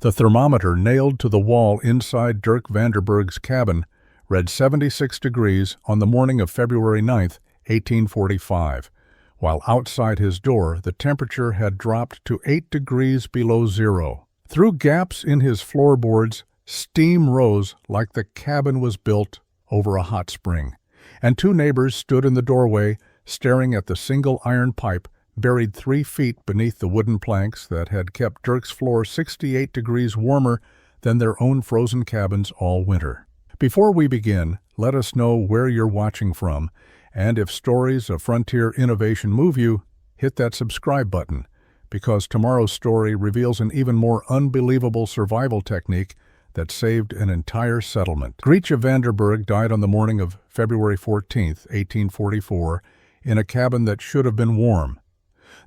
The thermometer nailed to the wall inside Dirk Vanderberg's cabin read 76 degrees on the morning of February 9, 1845, while outside his door the temperature had dropped to 8 degrees below zero. Through gaps in his floorboards, steam rose like the cabin was built over a hot spring, and two neighbors stood in the doorway staring at the single iron pipe buried 3 feet beneath the wooden planks that had kept Dirk's floor 68 degrees warmer than their own frozen cabins all winter. Before we begin, let us know where you're watching from, and if stories of frontier innovation move you, hit that subscribe button, because tomorrow's story reveals an even more unbelievable survival technique that saved an entire settlement. Grietje Vanderberg died on the morning of February 14, 1844, in a cabin that should have been warm.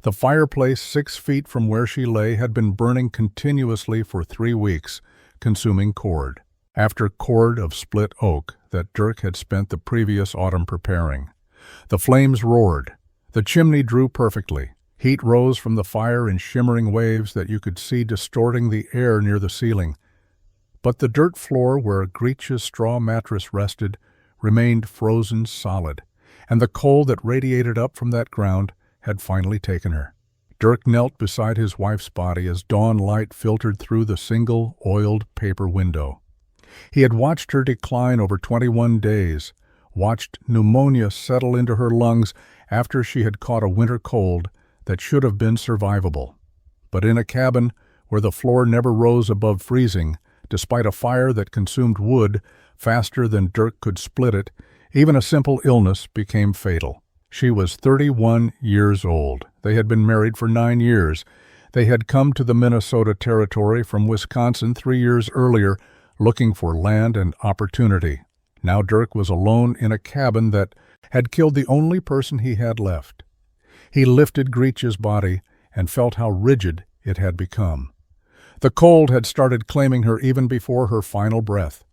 The fireplace 6 feet from where she lay had been burning continuously for 3 weeks, consuming cord after cord of split oak that Dirk had spent the previous autumn preparing. The flames roared. The chimney drew perfectly. Heat rose from the fire in shimmering waves that you could see distorting the air near the ceiling. But the dirt floor where Grietje's straw mattress rested remained frozen solid, and the cold that radiated up from that ground had finally taken her. Dirk knelt beside his wife's body as dawn light filtered through the single, oiled paper window. He had watched her decline over 21 days, watched pneumonia settle into her lungs after she had caught a winter cold that should have been survivable. But in a cabin where the floor never rose above freezing, despite a fire that consumed wood faster than Dirk could split it, even a simple illness became fatal. She was 31 years old. They had been married for 9 years. They had come to the Minnesota Territory from Wisconsin 3 years earlier, looking for land and opportunity. Now Dirk was alone in a cabin that had killed the only person he had left. He lifted Grietje's body and felt how rigid it had become. The cold had started claiming her even before her final breath.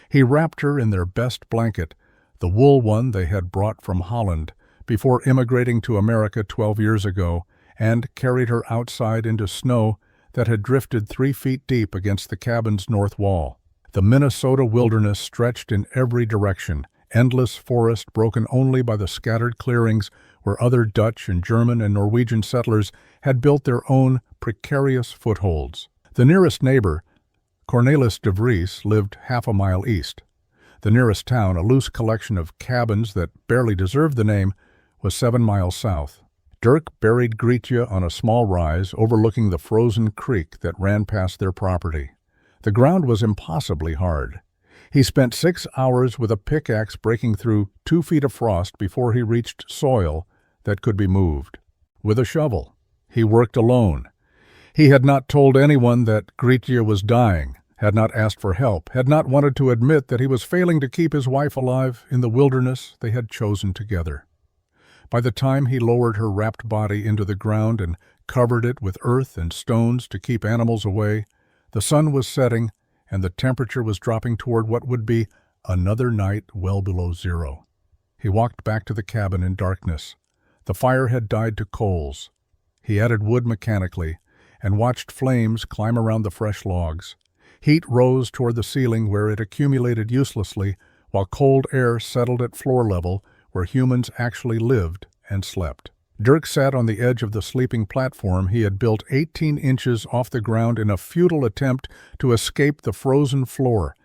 He wrapped her in their best blanket, the wool one they had brought from Holland before immigrating to America 12 years ago, and carried her outside into snow that had drifted 3 feet deep against the cabin's north wall. The Minnesota wilderness stretched in every direction, endless forest broken only by the scattered clearings where other Dutch and German and Norwegian settlers had built their own precarious footholds. The nearest neighbor, Cornelis de Vries, lived half a mile east. The nearest town, a loose collection of cabins that barely deserved the name, was 7 miles south. Dirk buried Grietje on a small rise overlooking the frozen creek that ran past their property. The ground was impossibly hard. He spent 6 hours with a pickaxe breaking through 2 feet of frost before he reached soil that could be moved. With a shovel, he worked alone. He had not told anyone that Grietje was dying, had not asked for help, had not wanted to admit that he was failing to keep his wife alive in the wilderness they had chosen together. By the time he lowered her wrapped body into the ground and covered it with earth and stones to keep animals away, the sun was setting and the temperature was dropping toward what would be another night well below zero. He walked back to the cabin in darkness. The fire had died to coals. He added wood mechanically and watched flames climb around the fresh logs. Heat rose toward the ceiling where it accumulated uselessly, while cold air settled at floor level where humans actually lived and slept. Dirk sat on the edge of the sleeping platform he had built 18 inches off the ground in a futile attempt to escape the frozen floor,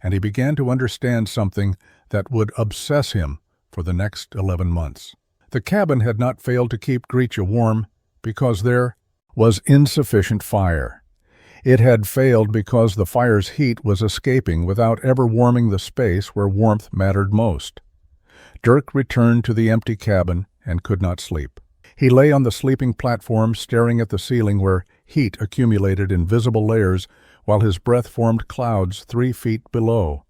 and he began to understand something that would obsess him for the next 11 months. The cabin had not failed to keep Grietje warm because there was insufficient fire. It had failed because the fire's heat was escaping without ever warming the space where warmth mattered most. Dirk returned to the empty cabin and could not sleep. He lay on the sleeping platform staring at the ceiling where heat accumulated in visible layers while his breath formed clouds 3 feet below.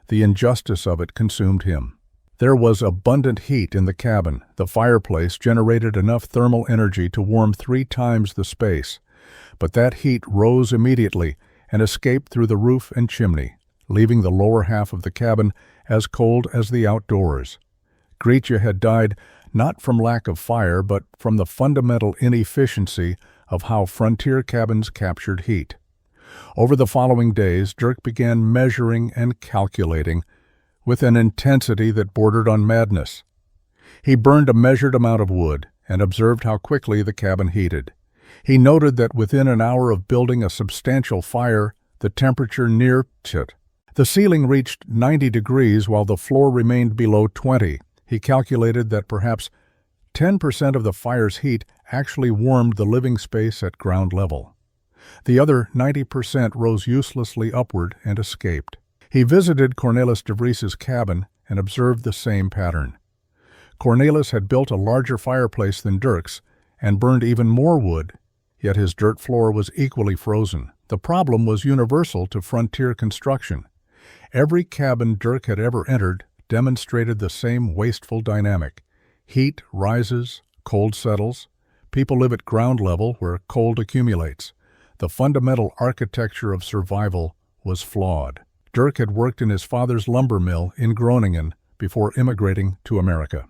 The injustice of it consumed him. There was abundant heat in the cabin. The fireplace generated enough thermal energy to warm 3 times the space. But that heat rose immediately and escaped through the roof and chimney, leaving the lower half of the cabin as cold as the outdoors. Grietje had died not from lack of fire, but from the fundamental inefficiency of how frontier cabins captured heat. Over the following days, Dirk began measuring and calculating with an intensity that bordered on madness. He burned a measured amount of wood and observed how quickly the cabin heated. He noted that within an hour of building a substantial fire, the temperature near it. The ceiling reached 90 degrees while the floor remained below 20. He calculated that perhaps 10% of the fire's heat actually warmed the living space at ground level. The other 90% rose uselessly upward and escaped. He visited Cornelis de Vries's cabin and observed the same pattern. Cornelis had built a larger fireplace than Dirk's and burned even more wood, yet his dirt floor was equally frozen. The problem was universal to frontier construction. Every cabin Dirk had ever entered demonstrated the same wasteful dynamic. Heat rises, cold settles. People live at ground level where cold accumulates. The fundamental architecture of survival was flawed. Dirk had worked in his father's lumber mill in Groningen before immigrating to America.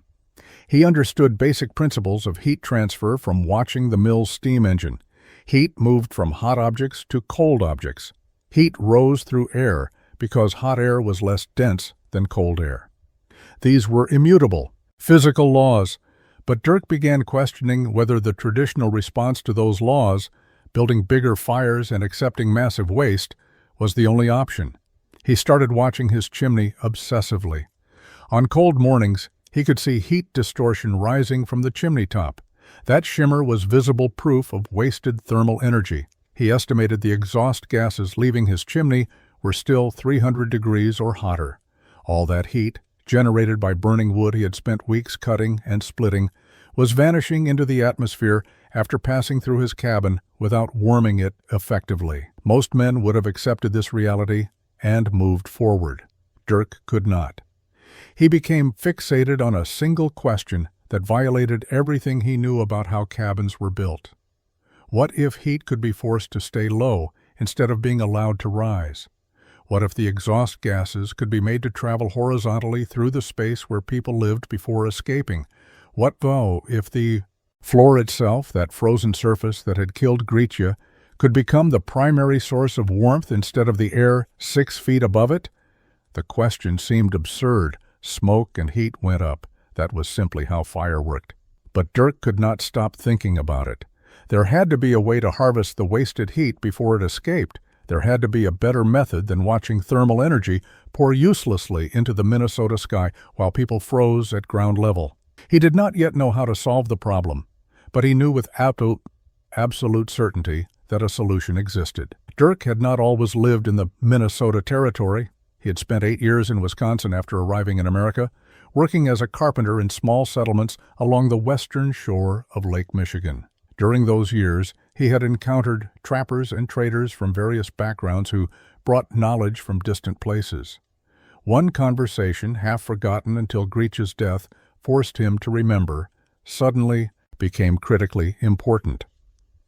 He understood basic principles of heat transfer from watching the mill's steam engine. Heat moved from hot objects to cold objects. Heat rose through air because hot air was less dense than cold air. These were immutable, physical laws, but Dirk began questioning whether the traditional response to those laws, building bigger fires and accepting massive waste, was the only option. He started watching his chimney obsessively. On cold mornings, he could see heat distortion rising from the chimney top. That shimmer was visible proof of wasted thermal energy. He estimated the exhaust gases leaving his chimney were still 300 degrees or hotter. All that heat, generated by burning wood he had spent weeks cutting and splitting, was vanishing into the atmosphere after passing through his cabin without warming it effectively. Most men would have accepted this reality and moved forward. Dirk could not. He became fixated on a single question that violated everything he knew about how cabins were built. What if heat could be forced to stay low instead of being allowed to rise? What if the exhaust gases could be made to travel horizontally through the space where people lived before escaping? What if the floor itself, that frozen surface that had killed Gretja, could become the primary source of warmth instead of the air 6 feet above it? The question seemed absurd. Smoke and heat went up. That was simply how fire worked. But Dirk could not stop thinking about it. There had to be a way to harvest the wasted heat before it escaped. There had to be a better method than watching thermal energy pour uselessly into the Minnesota sky while people froze at ground level. He did not yet know how to solve the problem, but he knew with absolute certainty that a solution existed. Dirk had not always lived in the Minnesota territory. He had spent 8 years in Wisconsin after arriving in America, working as a carpenter in small settlements along the western shore of Lake Michigan. During those years, he had encountered trappers and traders from various backgrounds who brought knowledge from distant places. One conversation, half forgotten until Gretja's death forced him to remember, suddenly became critically important.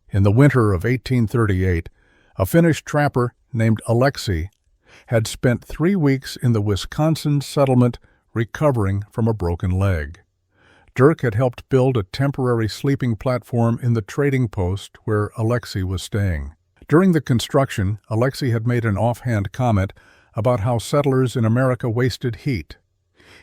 In the winter of 1838, a Finnish trapper named Alexei had spent 3 weeks in the Wisconsin settlement recovering from a broken leg. Dirk had helped build a temporary sleeping platform in the trading post where Alexei was staying. During the construction, Alexei had made an offhand comment about how settlers in America wasted heat.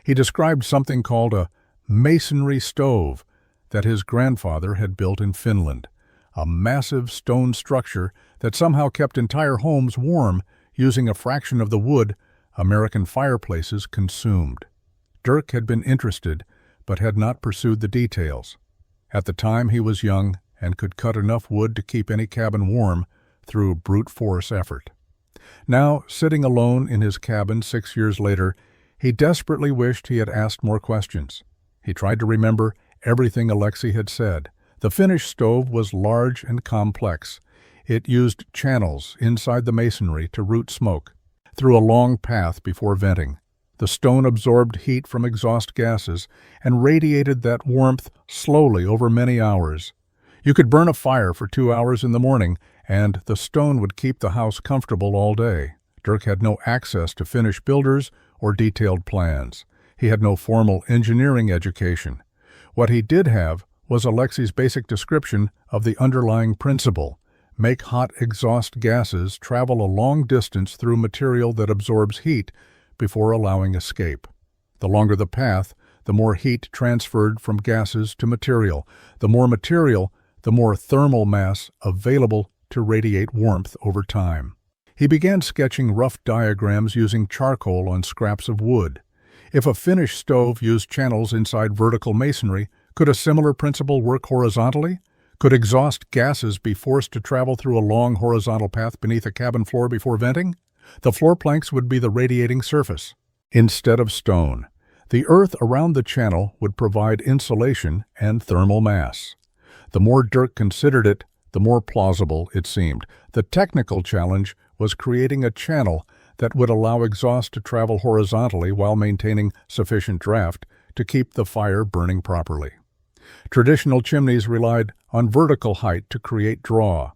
He described something called a masonry stove that his grandfather had built in Finland, a massive stone structure that somehow kept entire homes warm using a fraction of the wood American fireplaces consumed. Dirk had been interested, but had not pursued the details. At the time, he was young and could cut enough wood to keep any cabin warm through brute force effort. Now, sitting alone in his cabin 6 years later, he desperately wished he had asked more questions. He tried to remember everything Alexei had said. The Finnish stove was large and complex. It used channels inside the masonry to route smoke through a long path before venting. The stone absorbed heat from exhaust gases and radiated that warmth slowly over many hours. You could burn a fire for 2 hours in the morning, and the stone would keep the house comfortable all day. Dirk had no access to Finnish builders or detailed plans. He had no formal engineering education. What he did have was Alexei's basic description of the underlying principle: make hot exhaust gases travel a long distance through material that absorbs heat before allowing escape. The longer the path, the more heat transferred from gases to material. The more material, the more thermal mass available to radiate warmth over time. He began sketching rough diagrams using charcoal on scraps of wood. If a Finnish stove used channels inside vertical masonry, could a similar principle work horizontally? Could exhaust gases be forced to travel through a long horizontal path beneath a cabin floor before venting? The floor planks would be the radiating surface. Instead of stone, the earth around the channel would provide insulation and thermal mass. The more Dirk considered it, the more plausible it seemed. The technical challenge was creating a channel that would allow exhaust to travel horizontally while maintaining sufficient draft to keep the fire burning properly. Traditional chimneys relied on vertical height to create draw,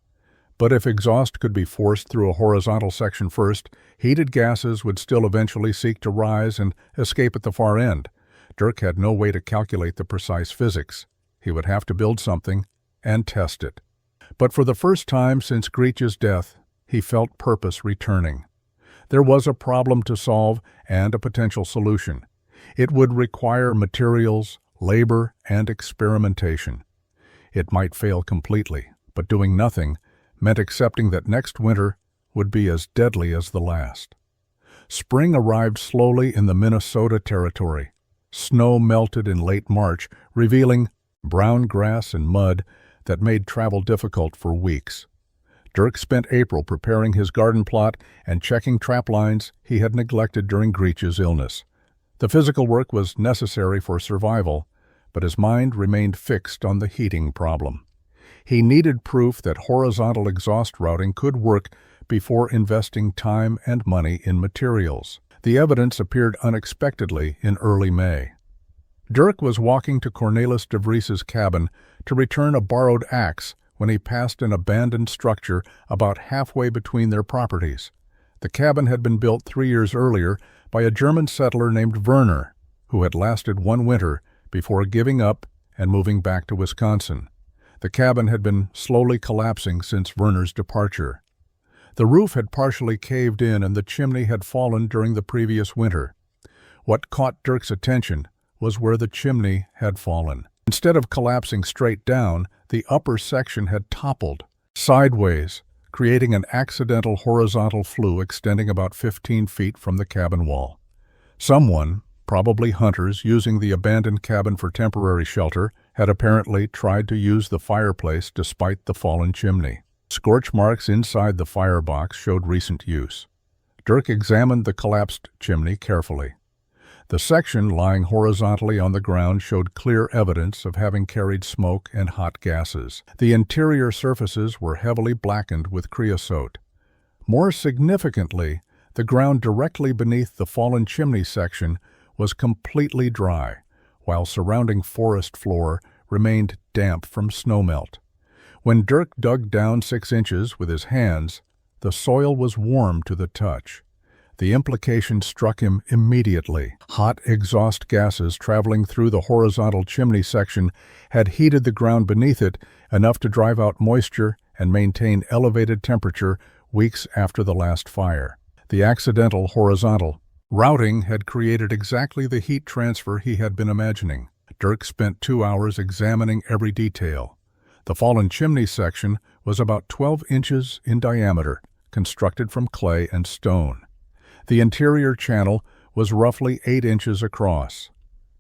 but if exhaust could be forced through a horizontal section first, heated gases would still eventually seek to rise and escape at the far end. Dirk had no way to calculate the precise physics. He would have to build something and test it. But for the first time since Grietje's death, he felt purpose returning. There was a problem to solve and a potential solution. It would require materials, labor, and experimentation. It might fail completely, but doing nothing meant accepting that next winter would be as deadly as the last. Spring arrived slowly in the Minnesota territory. Snow melted in late March, revealing brown grass and mud that made travel difficult for weeks. Dirk spent April preparing his garden plot and checking trap lines he had neglected during Grietje's illness. The physical work was necessary for survival, but his mind remained fixed on the heating problem. He needed proof that horizontal exhaust routing could work before investing time and money in materials. The evidence appeared unexpectedly in early May. Dirk was walking to Cornelis de Vries's cabin to return a borrowed axe when he passed an abandoned structure about halfway between their properties. The cabin had been built 3 years earlier by a German settler named Werner, who had lasted one winter before giving up and moving back to Wisconsin. The cabin had been slowly collapsing since Werner's departure. The roof had partially caved in and the chimney had fallen during the previous winter. What caught Dirk's attention was where the chimney had fallen. Instead of collapsing straight down, the upper section had toppled sideways, creating an accidental horizontal flue extending about 15 feet from the cabin wall. Someone, probably hunters using the abandoned cabin for temporary shelter, had apparently tried to use the fireplace despite the fallen chimney. Scorch marks inside the firebox showed recent use. Dirk examined the collapsed chimney carefully. The section lying horizontally on the ground showed clear evidence of having carried smoke and hot gases. The interior surfaces were heavily blackened with creosote. More significantly, the ground directly beneath the fallen chimney section was completely dry, while surrounding forest floor remained damp from snowmelt. When Dirk dug down 6 inches with his hands, the soil was warm to the touch. The implication struck him immediately. Hot exhaust gases traveling through the horizontal chimney section had heated the ground beneath it enough to drive out moisture and maintain elevated temperature weeks after the last fire. The accidental horizontal routing had created exactly the heat transfer he had been imagining. Dirk spent 2 hours examining every detail. The fallen chimney section was about 12 inches in diameter, constructed from clay and stone. The interior channel was roughly 8 inches across.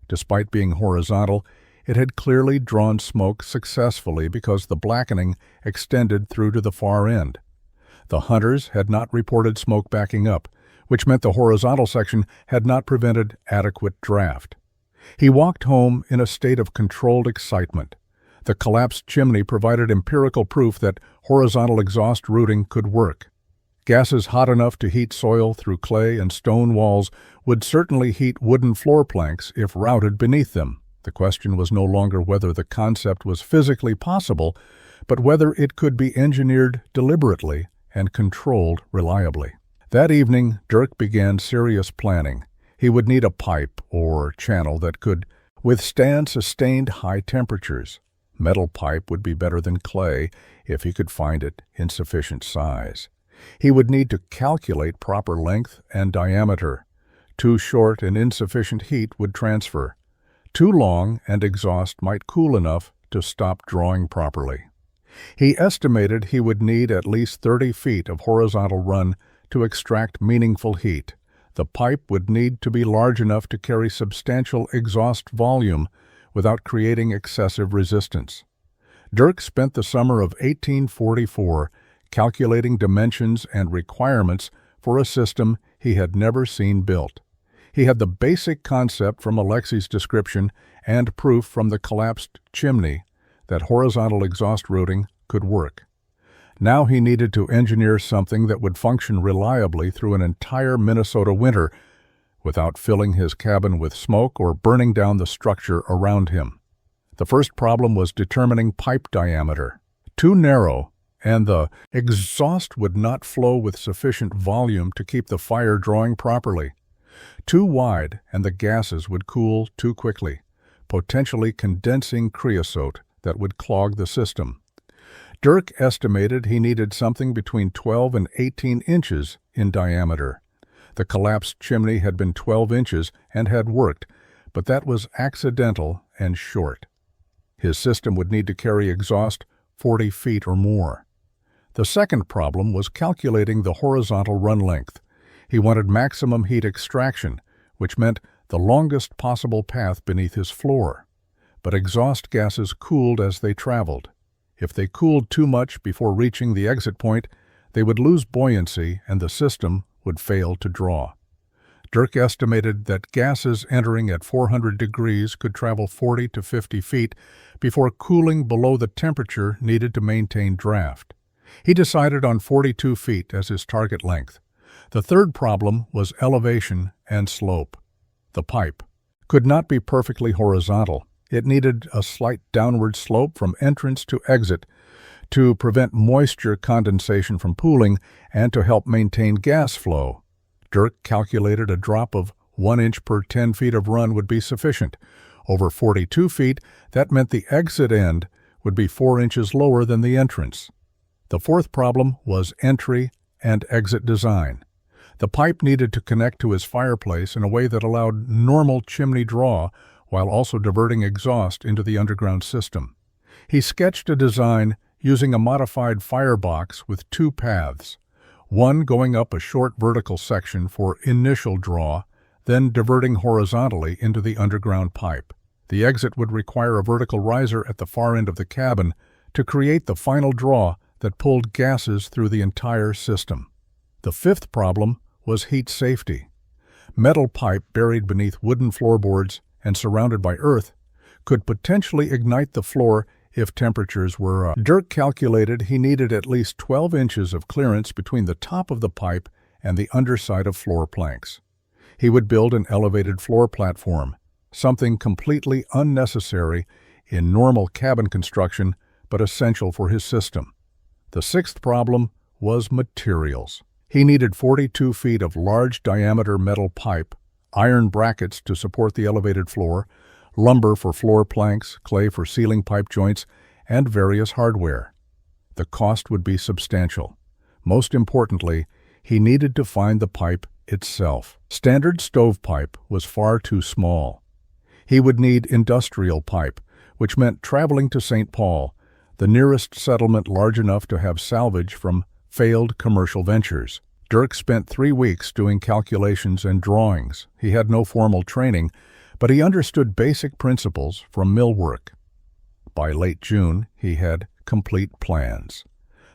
Despite being horizontal, it had clearly drawn smoke successfully because the blackening extended through to the far end. The hunters had not reported smoke backing up, which meant the horizontal section had not prevented adequate draft. He walked home in a state of controlled excitement. The collapsed chimney provided empirical proof that horizontal exhaust routing could work. Gases hot enough to heat soil through clay and stone walls would certainly heat wooden floor planks if routed beneath them. The question was no longer whether the concept was physically possible, but whether it could be engineered deliberately and controlled reliably. That evening, Dirk began serious planning. He would need a pipe or channel that could withstand sustained high temperatures. Metal pipe would be better than clay if he could find it in sufficient size. He would need to calculate proper length and diameter. Too short and insufficient heat would transfer. Too long and exhaust might cool enough to stop drawing properly. He estimated he would need at least 30 feet of horizontal run to extract meaningful heat. The pipe would need to be large enough to carry substantial exhaust volume without creating excessive resistance. Dirk spent the summer of 1844 calculating dimensions and requirements for a system he had never seen built. He had the basic concept from Alexi's description and proof from the collapsed chimney that horizontal exhaust routing could work. Now he needed to engineer something that would function reliably through an entire Minnesota winter without filling his cabin with smoke or burning down the structure around him. The first problem was determining pipe diameter. Too narrow, and the exhaust would not flow with sufficient volume to keep the fire drawing properly. Too wide, and the gases would cool too quickly, potentially condensing creosote that would clog the system. Dirk estimated he needed something between 12 and 18 inches in diameter. The collapsed chimney had been 12 inches and had worked, but that was accidental and short. His system would need to carry exhaust 40 feet or more. The second problem was calculating the horizontal run length. He wanted maximum heat extraction, which meant the longest possible path beneath his floor. But exhaust gases cooled as they traveled. If they cooled too much before reaching the exit point, they would lose buoyancy and the system would fail to draw. Dirk estimated that gases entering at 400 degrees could travel 40 to 50 feet before cooling below the temperature needed to maintain draft. He decided on 42 feet as his target length. The third problem was elevation and slope. The pipe could not be perfectly horizontal. It needed a slight downward slope from entrance to exit to prevent moisture condensation from pooling and to help maintain gas flow. Dirk calculated a drop of 1 inch per 10 feet of run would be sufficient. Over 42 feet, that meant the exit end would be 4 inches lower than the entrance. The fourth problem was entry and exit design. The pipe needed to connect to his fireplace in a way that allowed normal chimney draw while also diverting exhaust into the underground system. He sketched a design using a modified firebox with 2 paths, one going up a short vertical section for initial draw, then diverting horizontally into the underground pipe. The exit would require a vertical riser at the far end of the cabin to create the final draw that pulled gases through the entire system. The fifth problem was heat safety. Metal pipe buried beneath wooden floorboards and surrounded by earth could potentially ignite the floor if temperatures were up. Dirk calculated he needed at least 12 inches of clearance between the top of the pipe and the underside of floor planks. He would build an elevated floor platform, something completely unnecessary in normal cabin construction but essential for his system. The sixth problem was materials. He needed 42 feet of large diameter metal pipe, iron brackets to support the elevated floor, lumber for floor planks, clay for ceiling pipe joints, and various hardware. The cost would be substantial. Most importantly, he needed to find the pipe itself. Standard stovepipe was far too small. He would need industrial pipe, which meant traveling to St. Paul, the nearest settlement large enough to have salvage from failed commercial ventures. Dirk spent 3 weeks doing calculations and drawings. He had no formal training, but he understood basic principles from mill work. By late June, he had complete plans.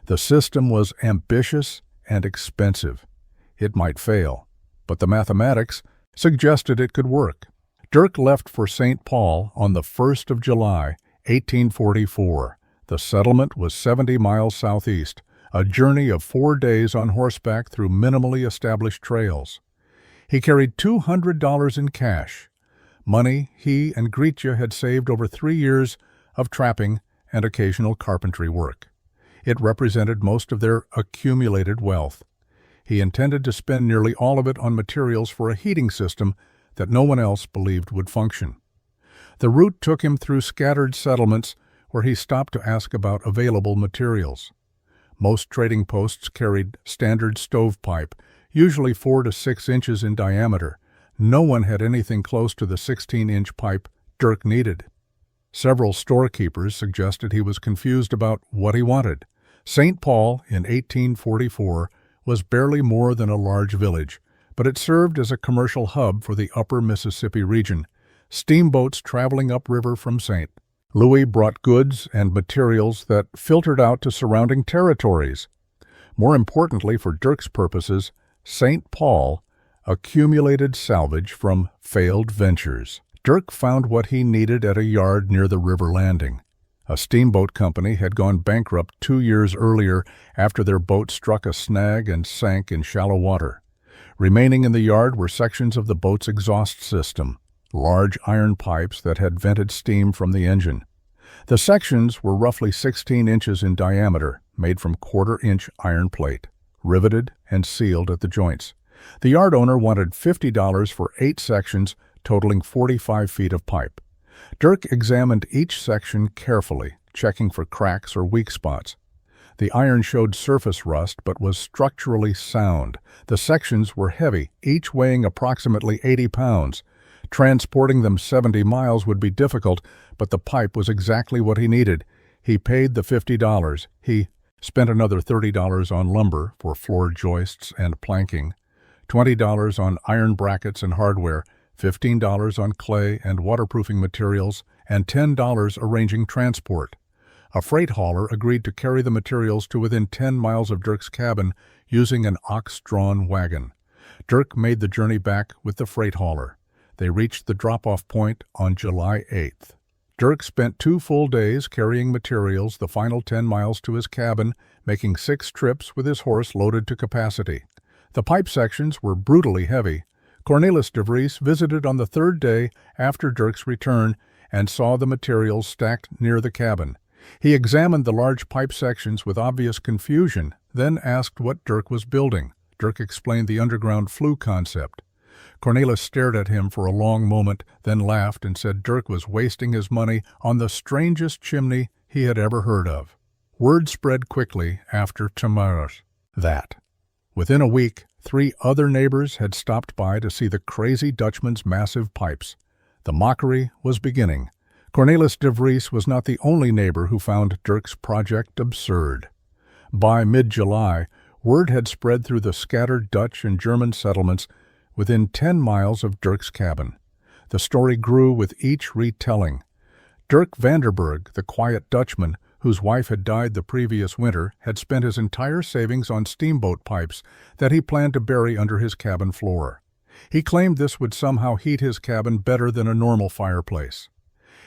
The system was ambitious and expensive. It might fail, but the mathematics suggested it could work. Dirk left for St. Paul on the 1st of July, 1844. The settlement was 70 miles southeast, a journey of 4 days on horseback through minimally established trails. He carried $200 in cash, money he and Gretja had saved over 3 years of trapping and occasional carpentry work. It represented most of their accumulated wealth. He intended to spend nearly all of it on materials for a heating system that no one else believed would function. The route took him through scattered settlements where he stopped to ask about available materials. Most trading posts carried standard stovepipe, usually 4 to 6 inches in diameter. No one had anything close to the 16-inch pipe Dirk needed. Several storekeepers suggested he was confused about what he wanted. St. Paul, in 1844, was barely more than a large village, but it served as a commercial hub for the upper Mississippi region. Steamboats traveling upriver from St. Louis brought goods and materials that filtered out to surrounding territories. More importantly for Dirk's purposes, St. Paul accumulated salvage from failed ventures. Dirk found what he needed at a yard near the river landing. A steamboat company had gone bankrupt 2 years earlier after their boat struck a snag and sank in shallow water. Remaining in the yard were sections of the boat's exhaust system, large iron pipes that had vented steam from the engine. The sections were roughly 16 inches in diameter, made from quarter-inch iron plate, riveted and sealed at the joints. The yard owner wanted $50 for 8 sections, totaling 45 feet of pipe. Dirk examined each section carefully, checking for cracks or weak spots. The iron showed surface rust but was structurally sound. The sections were heavy, each weighing approximately 80 pounds. Transporting them 70 miles would be difficult, but the pipe was exactly what he needed. He paid the $50. He spent another $30 on lumber for floor joists and planking, $20 on iron brackets and hardware, $15 on clay and waterproofing materials, and $10 arranging transport. A freight hauler agreed to carry the materials to within 10 miles of Dirk's cabin using an ox-drawn wagon. Dirk made the journey back with the freight hauler. They reached the drop-off point on July 8th. Dirk spent 2 full days carrying materials the final 10 miles to his cabin, making 6 trips with his horse loaded to capacity. The pipe sections were brutally heavy. Cornelis de Vries visited on the 3rd day after Dirk's return and saw the materials stacked near the cabin. He examined the large pipe sections with obvious confusion, then asked what Dirk was building. Dirk explained the underground Flue concept. Cornelis stared at him for a long moment, then laughed and said Dirk was wasting his money on the strangest chimney he had ever heard of. Word spread quickly after tomorrow's that. Within a week, 3 other neighbors had stopped by to see the crazy Dutchman's massive pipes. The mockery was beginning. Cornelis de Vries was not the only neighbor who found Dirk's project absurd. By mid-July, word had spread through the scattered Dutch and German settlements within 10 miles of Dirk's cabin. The story grew with each retelling. Dirk Vanderberg, the quiet Dutchman, whose wife had died the previous winter, had spent his entire savings on steamboat pipes that he planned to bury under his cabin floor. He claimed this would somehow heat his cabin better than a normal fireplace.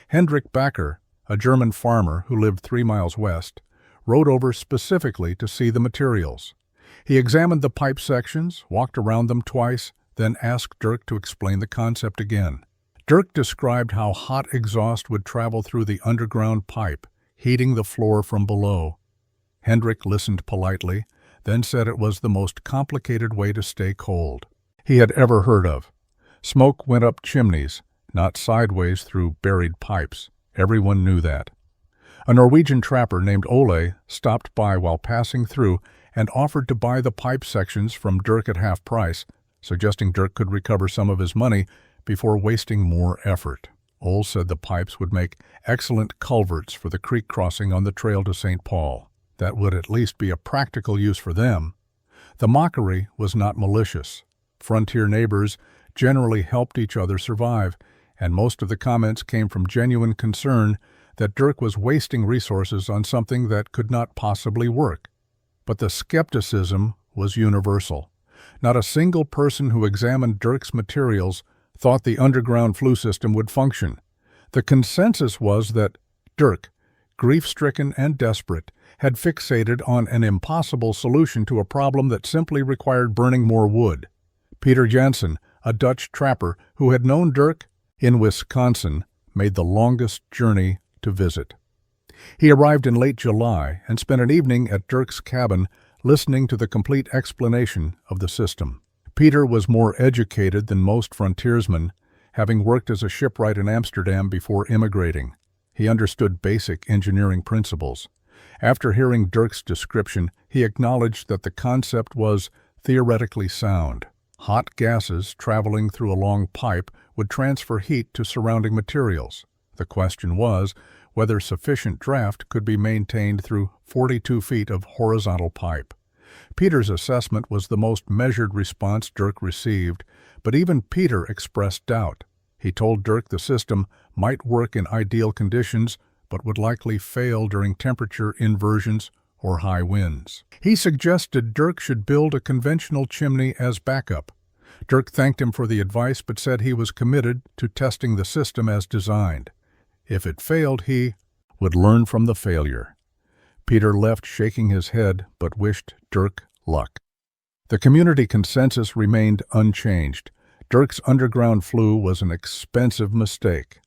Hendrik Backer, a German farmer who lived 3 miles west, rode over specifically to see the materials. He examined the pipe sections, walked around them twice, then asked Dirk to explain the concept again. Dirk described how hot exhaust would travel through the underground pipe, heating the floor from below. Hendrik listened politely, then said it was the most complicated way to stay cold he had ever heard of. Smoke went up chimneys, not sideways through buried pipes. Everyone knew that. A Norwegian trapper named Ole stopped by while passing through and offered to buy the pipe sections from Dirk at half price, suggesting Dirk could recover some of his money before wasting more effort. Ole said the pipes would make excellent culverts for the creek crossing on the trail to St. Paul. That would at least be a practical use for them. The mockery was not malicious. Frontier neighbors generally helped each other survive, and most of the comments came from genuine concern that Dirk was wasting resources on something that could not possibly work. But the skepticism was universal. Not a single person who examined Dirk's materials thought the underground Flue system would function. The consensus was that Dirk, grief-stricken and desperate, had fixated on an impossible solution to a problem that simply required burning more wood. Peter Jansen, a Dutch trapper who had known Dirk in Wisconsin, made the longest journey to visit. He arrived in late July and spent an evening at Dirk's cabin listening to the complete explanation of the system. Peter was more educated than most frontiersmen, having worked as a shipwright in Amsterdam before immigrating. He understood basic engineering principles. After hearing Dirk's description, he acknowledged that the concept was theoretically sound. Hot gases traveling through a long pipe would transfer heat to surrounding materials. The question was whether sufficient draft could be maintained through 42 feet of horizontal pipe. Peter's assessment was the most measured response Dirk received, but even Peter expressed doubt. He told Dirk the system might work in ideal conditions, but would likely fail during temperature inversions or high winds. He suggested Dirk should build a conventional chimney as backup. Dirk thanked him for the advice but said he was committed to testing the system as designed. If it failed, he would learn from the failure. Peter left shaking his head but wished Dirk luck. The community consensus remained unchanged. Dirk's underground flue was an expensive mistake.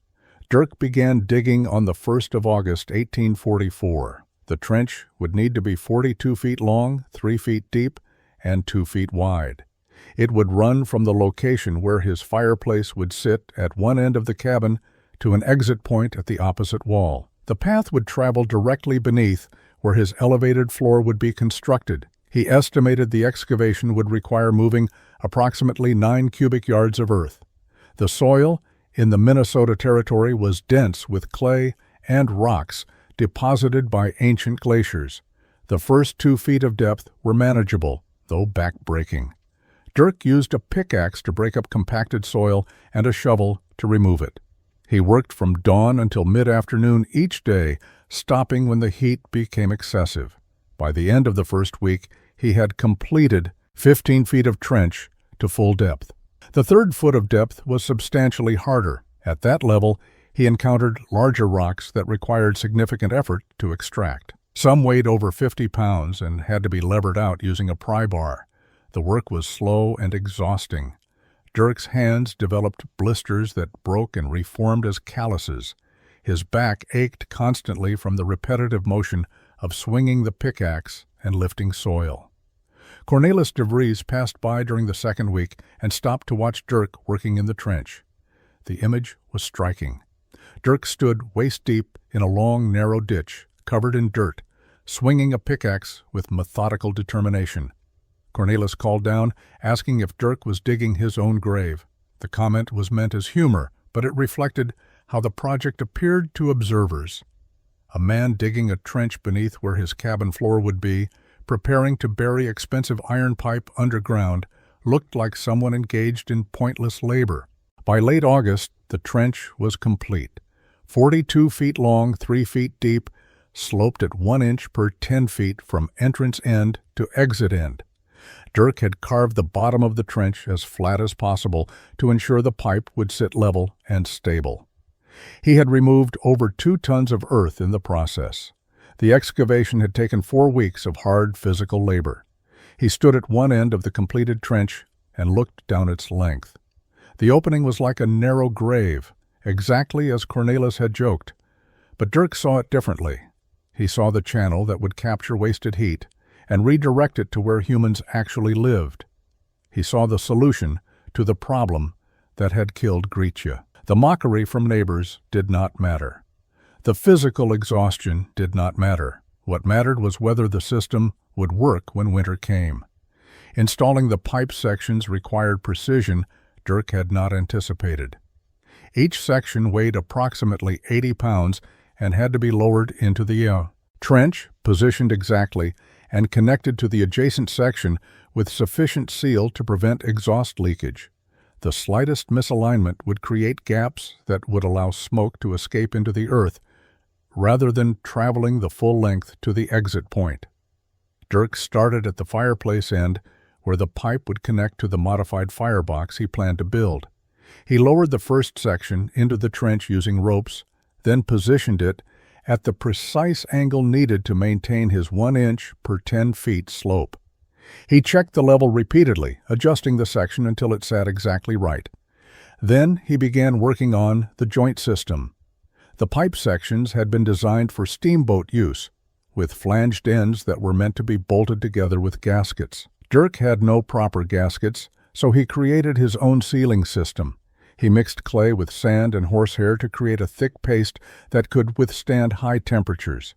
Dirk began digging on the 1st of August, 1844. The trench would need to be 42 feet long, 3 feet deep, and 2 feet wide. It would run from the location where his fireplace would sit at one end of the cabin to an exit point at the opposite wall. The path would travel directly beneath where his elevated floor would be constructed. He estimated the excavation would require moving approximately 9 cubic yards of earth. The soil in the Minnesota Territory was dense with clay and rocks deposited by ancient glaciers. The first 2 feet of depth were manageable, though back-breaking. Dirk used a pickaxe to break up compacted soil and a shovel to remove it. He worked from dawn until mid-afternoon each day, stopping when the heat became excessive. By the end of the first week, he had completed 15 feet of trench to full depth. The 3rd foot of depth was substantially harder. At that level, he encountered larger rocks that required significant effort to extract. Some weighed over 50 pounds and had to be levered out using a pry bar. The work was slow and exhausting. Dirk's hands developed blisters that broke and reformed as calluses. His back ached constantly from the repetitive motion of swinging the pickaxe and lifting soil. Cornelis de Vries passed by during the 2nd week and stopped to watch Dirk working in the trench. The image was striking. Dirk stood waist-deep in a long, narrow ditch, covered in dirt, swinging a pickaxe with methodical determination. Cornelis called down, asking if Dirk was digging his own grave. The comment was meant as humor, but it reflected how the project appeared to observers. A man digging a trench beneath where his cabin floor would be, preparing to bury expensive iron pipe underground, looked like someone engaged in pointless labor. By late August, the trench was complete. 42 feet long, 3 feet deep, sloped at 1 inch per 10 feet from entrance end to exit end. Dirk had carved the bottom of the trench as flat as possible to ensure the pipe would sit level and stable. He had removed over 2 tons of earth in the process. The excavation had taken 4 weeks of hard physical labor. He stood at one end of the completed trench and looked down its length. The opening was like a narrow grave, exactly as Cornelis had joked. But Dirk saw it differently. He saw the channel that would capture wasted heat and redirect it to where humans actually lived. He saw the solution to the problem that had killed Gretja. The mockery from neighbors did not matter. The physical exhaustion did not matter. What mattered was whether the system would work when winter came. Installing the pipe sections required precision Dirk had not anticipated. Each section weighed approximately 80 pounds and had to be lowered into the trench, positioned exactly, and connected to the adjacent section with sufficient seal to prevent exhaust leakage. The slightest misalignment would create gaps that would allow smoke to escape into the earth, rather than traveling the full length to the exit point. Dirk started at the fireplace end, where the pipe would connect to the modified firebox he planned to build. He lowered the first section into the trench using ropes, then positioned it at the precise angle needed to maintain his 1 inch per 10 feet slope. He checked the level repeatedly, adjusting the section until it sat exactly right. Then he began working on the joint system. The pipe sections had been designed for steamboat use, with flanged ends that were meant to be bolted together with gaskets. Dirk had no proper gaskets, so he created his own sealing system. He mixed clay with sand and horsehair to create a thick paste that could withstand high temperatures.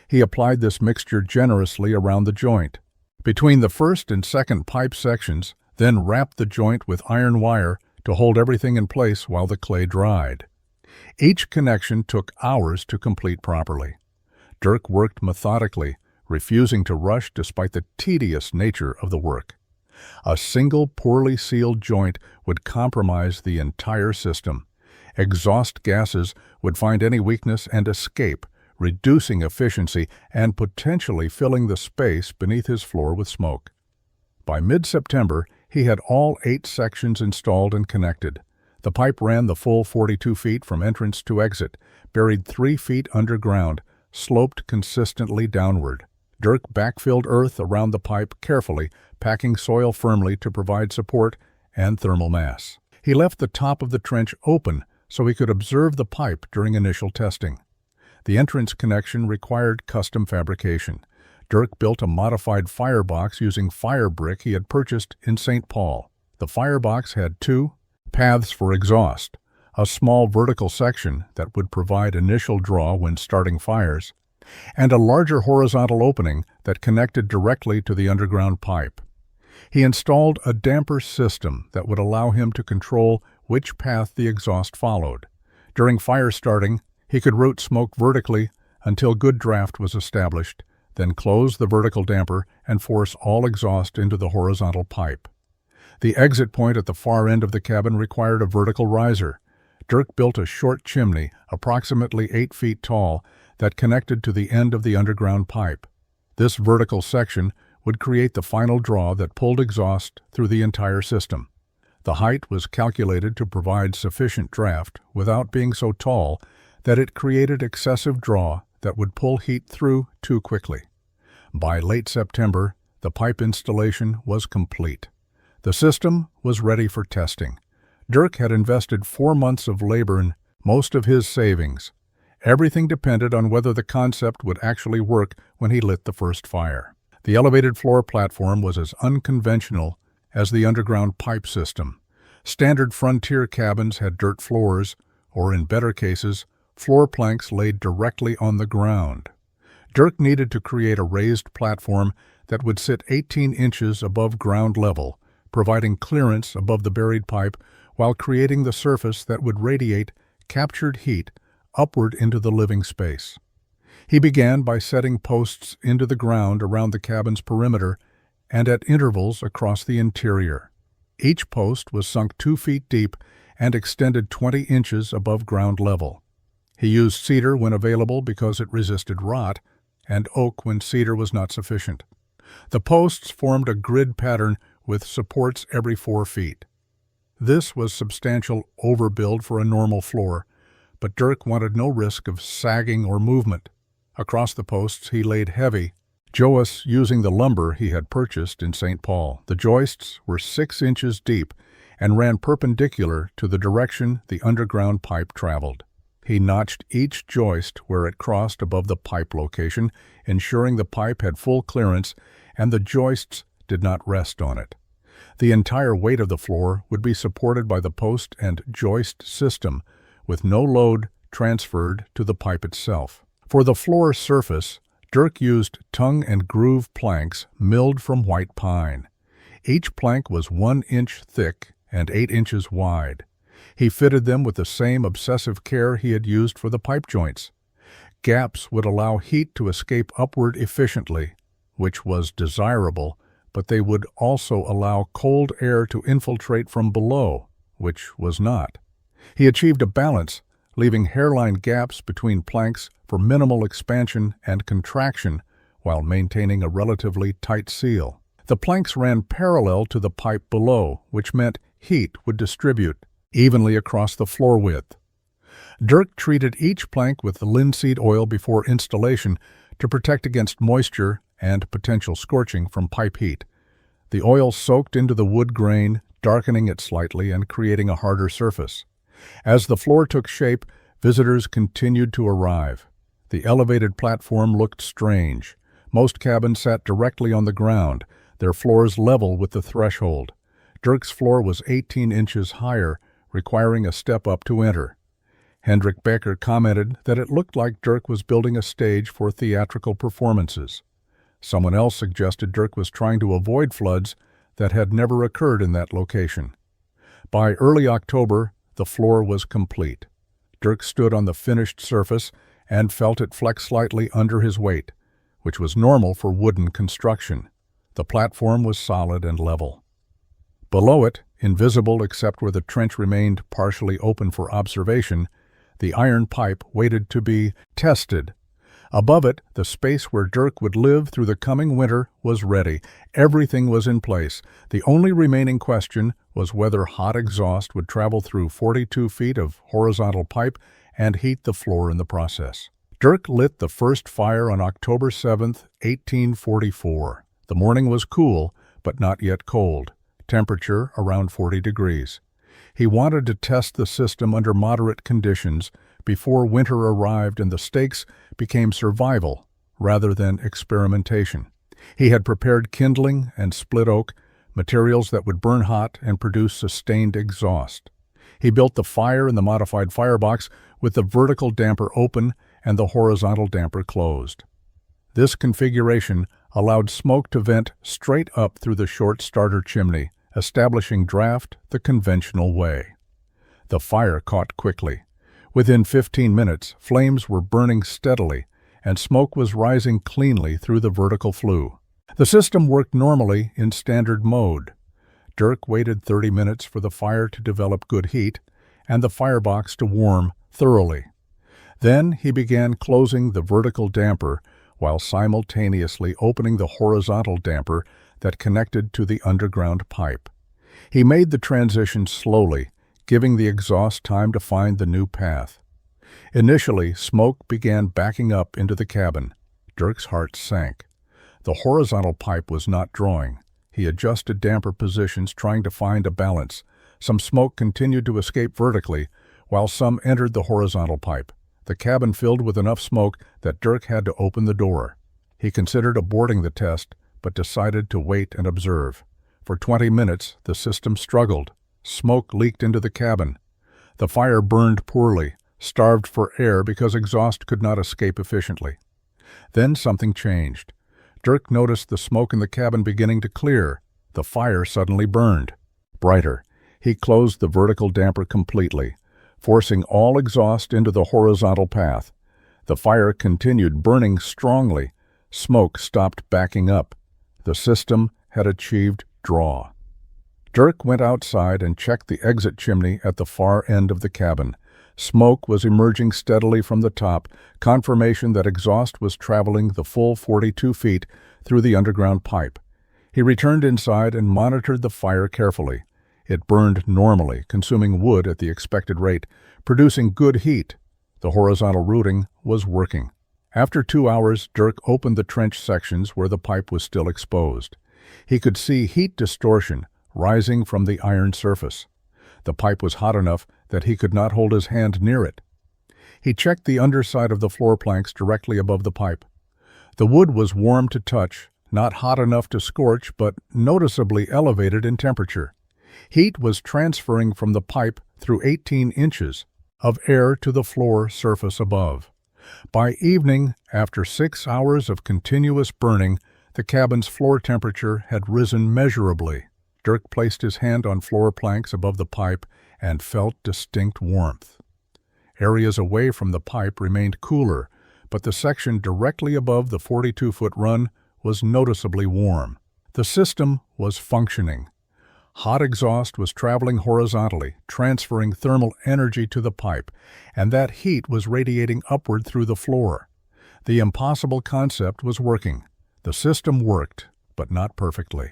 He applied this mixture generously around the joint. Between the first and second pipe sections, then wrapped the joint with iron wire to hold everything in place while the clay dried. Each connection took hours to complete properly. Dirk worked methodically, refusing to rush despite the tedious nature of the work. A single poorly sealed joint would compromise the entire system. Exhaust gases would find any weakness and escape, reducing efficiency and potentially filling the space beneath his floor with smoke. By mid-September, he had all 8 sections installed and connected. The pipe ran the full 42 feet from entrance to exit, buried 3 feet underground, sloped consistently downward. Dirk backfilled earth around the pipe carefully, packing soil firmly to provide support and thermal mass. He left the top of the trench open so he could observe the pipe during initial testing. The entrance connection required custom fabrication. Dirk built a modified firebox using fire brick he had purchased in St. Paul. The firebox had 2 paths for exhaust, a small vertical section that would provide initial draw when starting fires, and a larger horizontal opening that connected directly to the underground pipe. He installed a damper system that would allow him to control which path the exhaust followed. During fire starting, he could route smoke vertically until good draft was established, then close the vertical damper and force all exhaust into the horizontal pipe. The exit point at the far end of the cabin required a vertical riser. Dirk built a short chimney, approximately 8 feet tall, that connected to the end of the underground pipe. This vertical section would create the final draw that pulled exhaust through the entire system. The height was calculated to provide sufficient draft without being so tall that it created excessive draw that would pull heat through too quickly. By late September, the pipe installation was complete. The system was ready for testing. Dirk had invested 4 months of labor and most of his savings. Everything depended on whether the concept would actually work when he lit the first fire. The elevated floor platform was as unconventional as the underground pipe system. Standard frontier cabins had dirt floors, or in better cases, floor planks laid directly on the ground. Dirk needed to create a raised platform that would sit 18 inches above ground level, providing clearance above the buried pipe while creating the surface that would radiate captured heat upward into the living space. He began by setting posts into the ground around the cabin's perimeter and at intervals across the interior. Each post was sunk 2 feet deep and extended 20 inches above ground level. He used cedar when available because it resisted rot, and oak when cedar was not sufficient. The posts formed a grid pattern with supports every 4 feet. This was substantial overbuild for a normal floor, but Dirk wanted no risk of sagging or movement. Across the posts he laid heavy joists using the lumber he had purchased in St. Paul. The joists were 6 inches deep and ran perpendicular to the direction the underground pipe traveled. He notched each joist where it crossed above the pipe location, ensuring the pipe had full clearance and the joists did not rest on it. The entire weight of the floor would be supported by the post and joist system, with no load transferred to the pipe itself. For the floor surface, Dirk used tongue and groove planks milled from white pine. Each plank was 1 inch thick and 8 inches wide. He fitted them with the same obsessive care he had used for the pipe joints. Gaps would allow heat to escape upward efficiently, which was desirable, but they would also allow cold air to infiltrate from below, which was not. He achieved a balance, leaving hairline gaps between planks for minimal expansion and contraction while maintaining a relatively tight seal. The planks ran parallel to the pipe below, which meant heat would distribute evenly across the floor width. Dirk treated each plank with linseed oil before installation to protect against moisture and potential scorching from pipe heat. The oil soaked into the wood grain, darkening it slightly and creating a harder surface. As the floor took shape, visitors continued to arrive. The elevated platform looked strange. Most cabins sat directly on the ground, their floors level with the threshold. Dirk's floor was 18 inches higher, requiring a step up to enter. Hendrik Becker commented that it looked like Dirk was building a stage for theatrical performances. Someone else suggested Dirk was trying to avoid floods that had never occurred in that location. By early October, the floor was complete. Dirk stood on the finished surface and felt it flex slightly under his weight, which was normal for wooden construction. The platform was solid and level. Below it, invisible except where the trench remained partially open for observation, the iron pipe waited to be tested. Above it, the space where Dirk would live through the coming winter was ready. Everything was in place. The only remaining question was whether hot exhaust would travel through 42 feet of horizontal pipe and heat the floor in the process. Dirk lit the first fire on October 7, 1844. The morning was cool, but not yet cold. Temperature around 40 degrees. He wanted to test the system under moderate conditions before winter arrived and the stakes became survival rather than experimentation. He had prepared kindling and split oak, materials that would burn hot and produce sustained exhaust. He built the fire in the modified firebox with the vertical damper open and the horizontal damper closed. This configuration allowed smoke to vent straight up through the short starter chimney, establishing draft the conventional way. The fire caught quickly. Within 15 minutes, flames were burning steadily, and smoke was rising cleanly through the vertical flue. The system worked normally in standard mode. Dirk waited 30 minutes for the fire to develop good heat and the firebox to warm thoroughly. Then he began closing the vertical damper while simultaneously opening the horizontal damper that connected to the underground pipe. He made the transition slowly, giving the exhaust time to find the new path. Initially, smoke began backing up into the cabin. Dirk's heart sank. The horizontal pipe was not drawing. He adjusted damper positions, trying to find a balance. Some smoke continued to escape vertically, while some entered the horizontal pipe. The cabin filled with enough smoke that Dirk had to open the door. He considered aborting the test, but decided to wait and observe. For 20 minutes, the system struggled. Smoke leaked into the cabin. The fire burned poorly, starved for air because exhaust could not escape efficiently. Then something changed. Dirk noticed the smoke in the cabin beginning to clear. The fire suddenly burned brighter. He closed the vertical damper completely, forcing all exhaust into the horizontal path. The fire continued burning strongly. Smoke stopped backing up. The system had achieved draw. Dirk went outside and checked the exit chimney at the far end of the cabin. Smoke was emerging steadily from the top, confirmation that exhaust was traveling the full 42 feet through the underground pipe. He returned inside and monitored the fire carefully. It burned normally, consuming wood at the expected rate, producing good heat. The horizontal routing was working. After 2 hours, Dirk opened the trench sections where the pipe was still exposed. He could see heat distortion rising from the iron surface. The pipe was hot enough that he could not hold his hand near it. He checked the underside of the floor planks directly above the pipe. The wood was warm to touch, not hot enough to scorch, but noticeably elevated in temperature. Heat was transferring from the pipe through 18 inches of air to the floor surface above. By evening, after 6 hours of continuous burning, the cabin's floor temperature had risen measurably. Dirk placed his hand on floor planks above the pipe and felt distinct warmth. Areas away from the pipe remained cooler, but the section directly above the 42-foot run was noticeably warm. The system was functioning. Hot exhaust was traveling horizontally, transferring thermal energy to the pipe, and that heat was radiating upward through the floor. The impossible concept was working. The system worked, but not perfectly.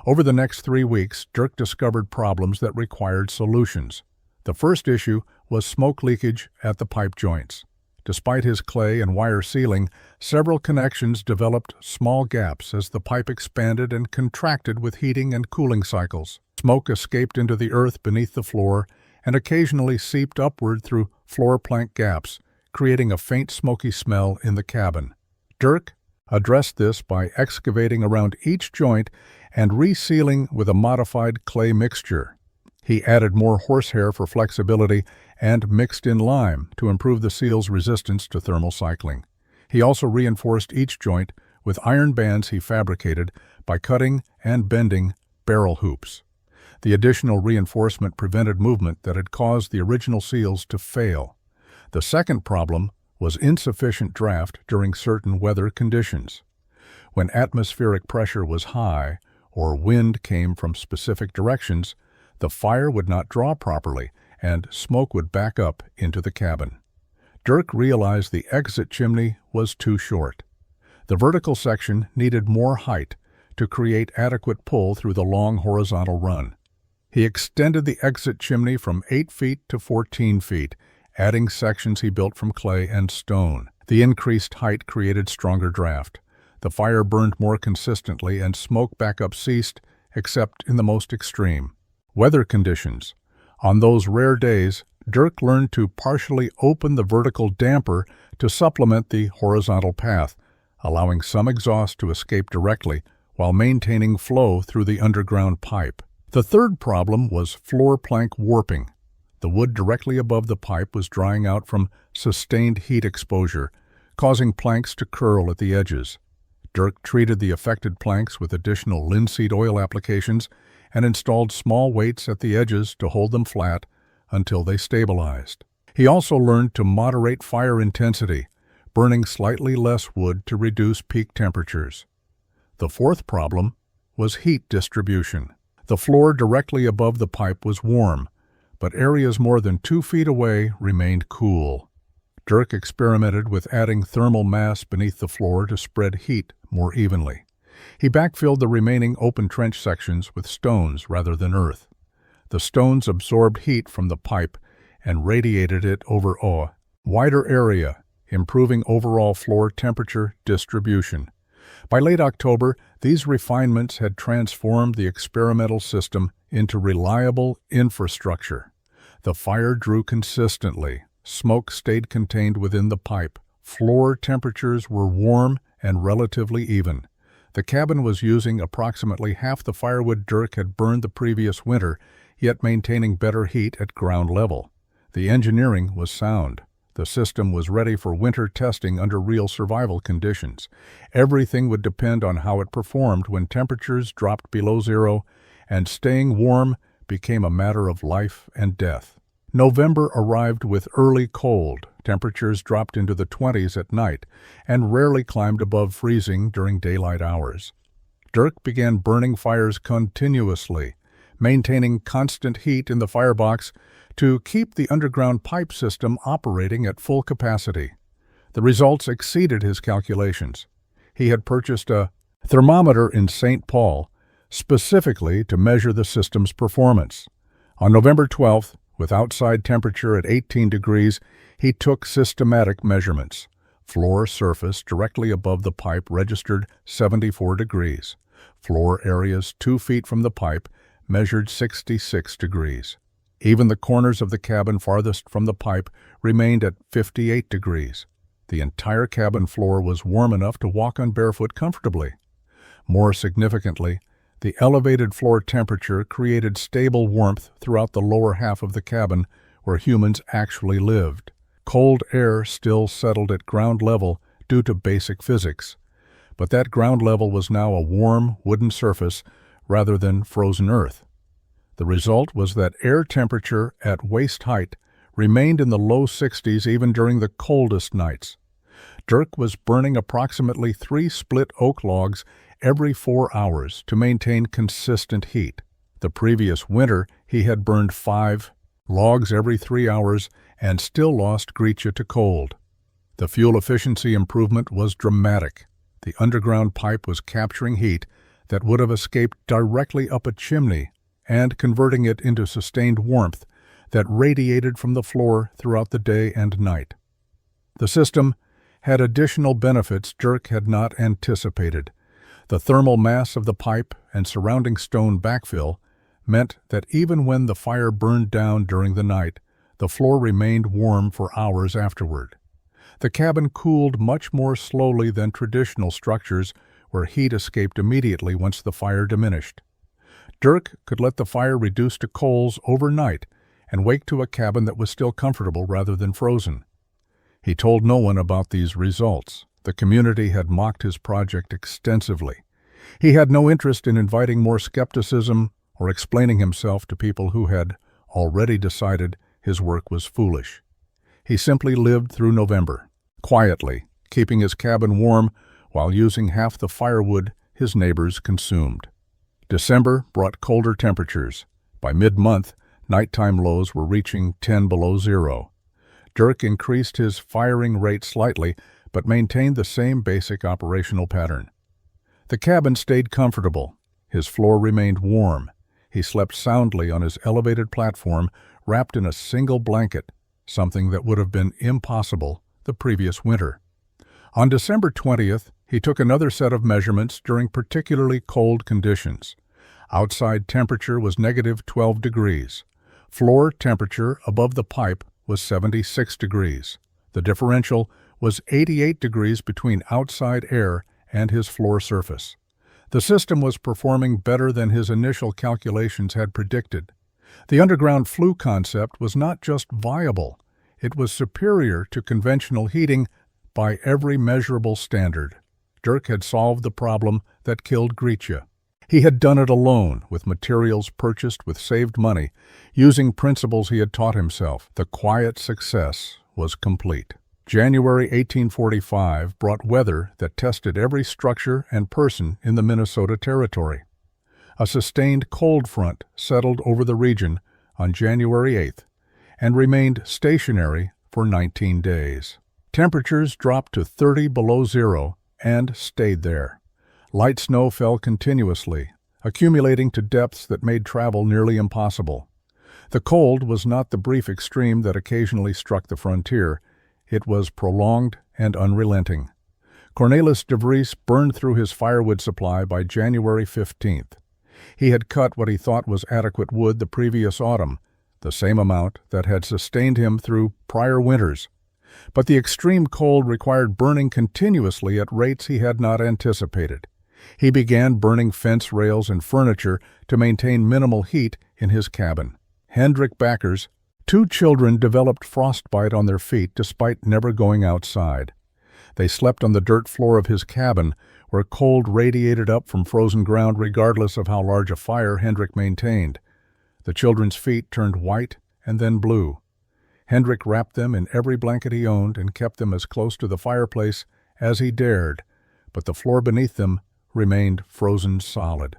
Over the next 3 weeks, Dirk discovered problems that required solutions. The first issue was smoke leakage at the pipe joints. Despite his clay and wire sealing, several connections developed small gaps as the pipe expanded and contracted with heating and cooling cycles. Smoke escaped into the earth beneath the floor and occasionally seeped upward through floor plank gaps, creating a faint smoky smell in the cabin. Dirk addressed this by excavating around each joint and resealing with a modified clay mixture. He added more horsehair for flexibility and mixed in lime to improve the seal's resistance to thermal cycling. He also reinforced each joint with iron bands he fabricated by cutting and bending barrel hoops. The additional reinforcement prevented movement that had caused the original seals to fail. The second problem was insufficient draft during certain weather conditions. When atmospheric pressure was high or wind came from specific directions, the fire would not draw properly and smoke would back up into the cabin. Dirk realized the exit chimney was too short. The vertical section needed more height to create adequate pull through the long horizontal run. He extended the exit chimney from 8 feet to 14 feet, adding sections he built from clay and stone. The increased height created stronger draft. The fire burned more consistently and smoke backup ceased, except in the most extreme weather conditions. On those rare days, Dirk learned to partially open the vertical damper to supplement the horizontal path, allowing some exhaust to escape directly while maintaining flow through the underground pipe. The third problem was floor plank warping. The wood directly above the pipe was drying out from sustained heat exposure, causing planks to curl at the edges. Dirk treated the affected planks with additional linseed oil applications and installed small weights at the edges to hold them flat until they stabilized. He also learned to moderate fire intensity, burning slightly less wood to reduce peak temperatures. The fourth problem was heat distribution. The floor directly above the pipe was warm, but areas more than 2 feet away remained cool. Dirk experimented with adding thermal mass beneath the floor to spread heat more evenly. He backfilled the remaining open trench sections with stones rather than earth. The stones absorbed heat from the pipe and radiated it over a wider area, improving overall floor temperature distribution. By late October, these refinements had transformed the experimental system into reliable infrastructure. The fire drew consistently. Smoke stayed contained within the pipe. Floor temperatures were warm and relatively even. The cabin was using approximately half the firewood Dirk had burned the previous winter, yet maintaining better heat at ground level. The engineering was sound. The system was ready for winter testing under real survival conditions. Everything would depend on how it performed when temperatures dropped below zero, and staying warm became a matter of life and death. November arrived with early cold. Temperatures dropped into the 20s at night and rarely climbed above freezing during daylight hours. Dirk began burning fires continuously, maintaining constant heat in the firebox to keep the underground pipe system operating at full capacity. The results exceeded his calculations. He had purchased a thermometer in St. Paul specifically to measure the system's performance. On November 12th, with outside temperature at 18 degrees, he took systematic measurements. Floor surface directly above the pipe registered 74 degrees. Floor areas 2 feet from the pipe measured 66 degrees. Even the corners of the cabin farthest from the pipe remained at 58 degrees. The entire cabin floor was warm enough to walk on barefoot comfortably. More significantly, the elevated floor temperature created stable warmth throughout the lower half of the cabin where humans actually lived. Cold air still settled at ground level due to basic physics, but that ground level was now a warm wooden surface rather than frozen earth. The result was that air temperature at waist height remained in the low 60s even during the coldest nights. Dirk was burning approximately 3 split oak logs every 4 hours to maintain consistent heat. The previous winter, he had burned 5 logs every 3 hours and still lost Gretchen to cold. The fuel efficiency improvement was dramatic. The underground pipe was capturing heat that would have escaped directly up a chimney and converting it into sustained warmth that radiated from the floor throughout the day and night. The system had additional benefits Dirk had not anticipated. The thermal mass of the pipe and surrounding stone backfill meant that even when the fire burned down during the night, the floor remained warm for hours afterward. The cabin cooled much more slowly than traditional structures where heat escaped immediately once the fire diminished. Dirk could let the fire reduce to coals overnight and wake to a cabin that was still comfortable rather than frozen. He told no one about these results. The community had mocked his project extensively. He had no interest in inviting more skepticism or explaining himself to people who had already decided his work was foolish. He simply lived through November, quietly, keeping his cabin warm while using half the firewood his neighbors consumed. December brought colder temperatures. By mid-month, nighttime lows were reaching 10 below zero. Dirk increased his firing rate slightly, but maintained the same basic operational pattern. The cabin stayed comfortable. His floor remained warm. He slept soundly on his elevated platform, wrapped in a single blanket, something that would have been impossible the previous winter. On December 20th, he took another set of measurements during particularly cold conditions. Outside temperature was -12 degrees. Floor temperature above the pipe was 76 degrees. The differential was 88 degrees between outside air and his floor surface. The system was performing better than his initial calculations had predicted. The underground flue concept was not just viable, it was superior to conventional heating by every measurable standard. Dirk had solved the problem that killed Gretja. He had done it alone, with materials purchased with saved money, using principles he had taught himself. The quiet success was complete. January 1845 brought weather that tested every structure and person in the Minnesota Territory. A sustained cold front settled over the region on January 8th and remained stationary for 19 days. Temperatures dropped to 30 below zero and stayed there. Light snow fell continuously, accumulating to depths that made travel nearly impossible. The cold was not the brief extreme that occasionally struck the frontier. It was prolonged and unrelenting. Cornelis de Vries burned through his firewood supply by January 15th. He had cut what he thought was adequate wood the previous autumn, the same amount that had sustained him through prior winters. But the extreme cold required burning continuously at rates he had not anticipated. He began burning fence rails and furniture to maintain minimal heat in his cabin. Hendrik Backers, 2 children, developed frostbite on their feet despite never going outside. They slept on the dirt floor of his cabin, where cold radiated up from frozen ground regardless of how large a fire Hendrik maintained. The children's feet turned white and then blue. Hendrik wrapped them in every blanket he owned and kept them as close to the fireplace as he dared, but the floor beneath them remained frozen solid.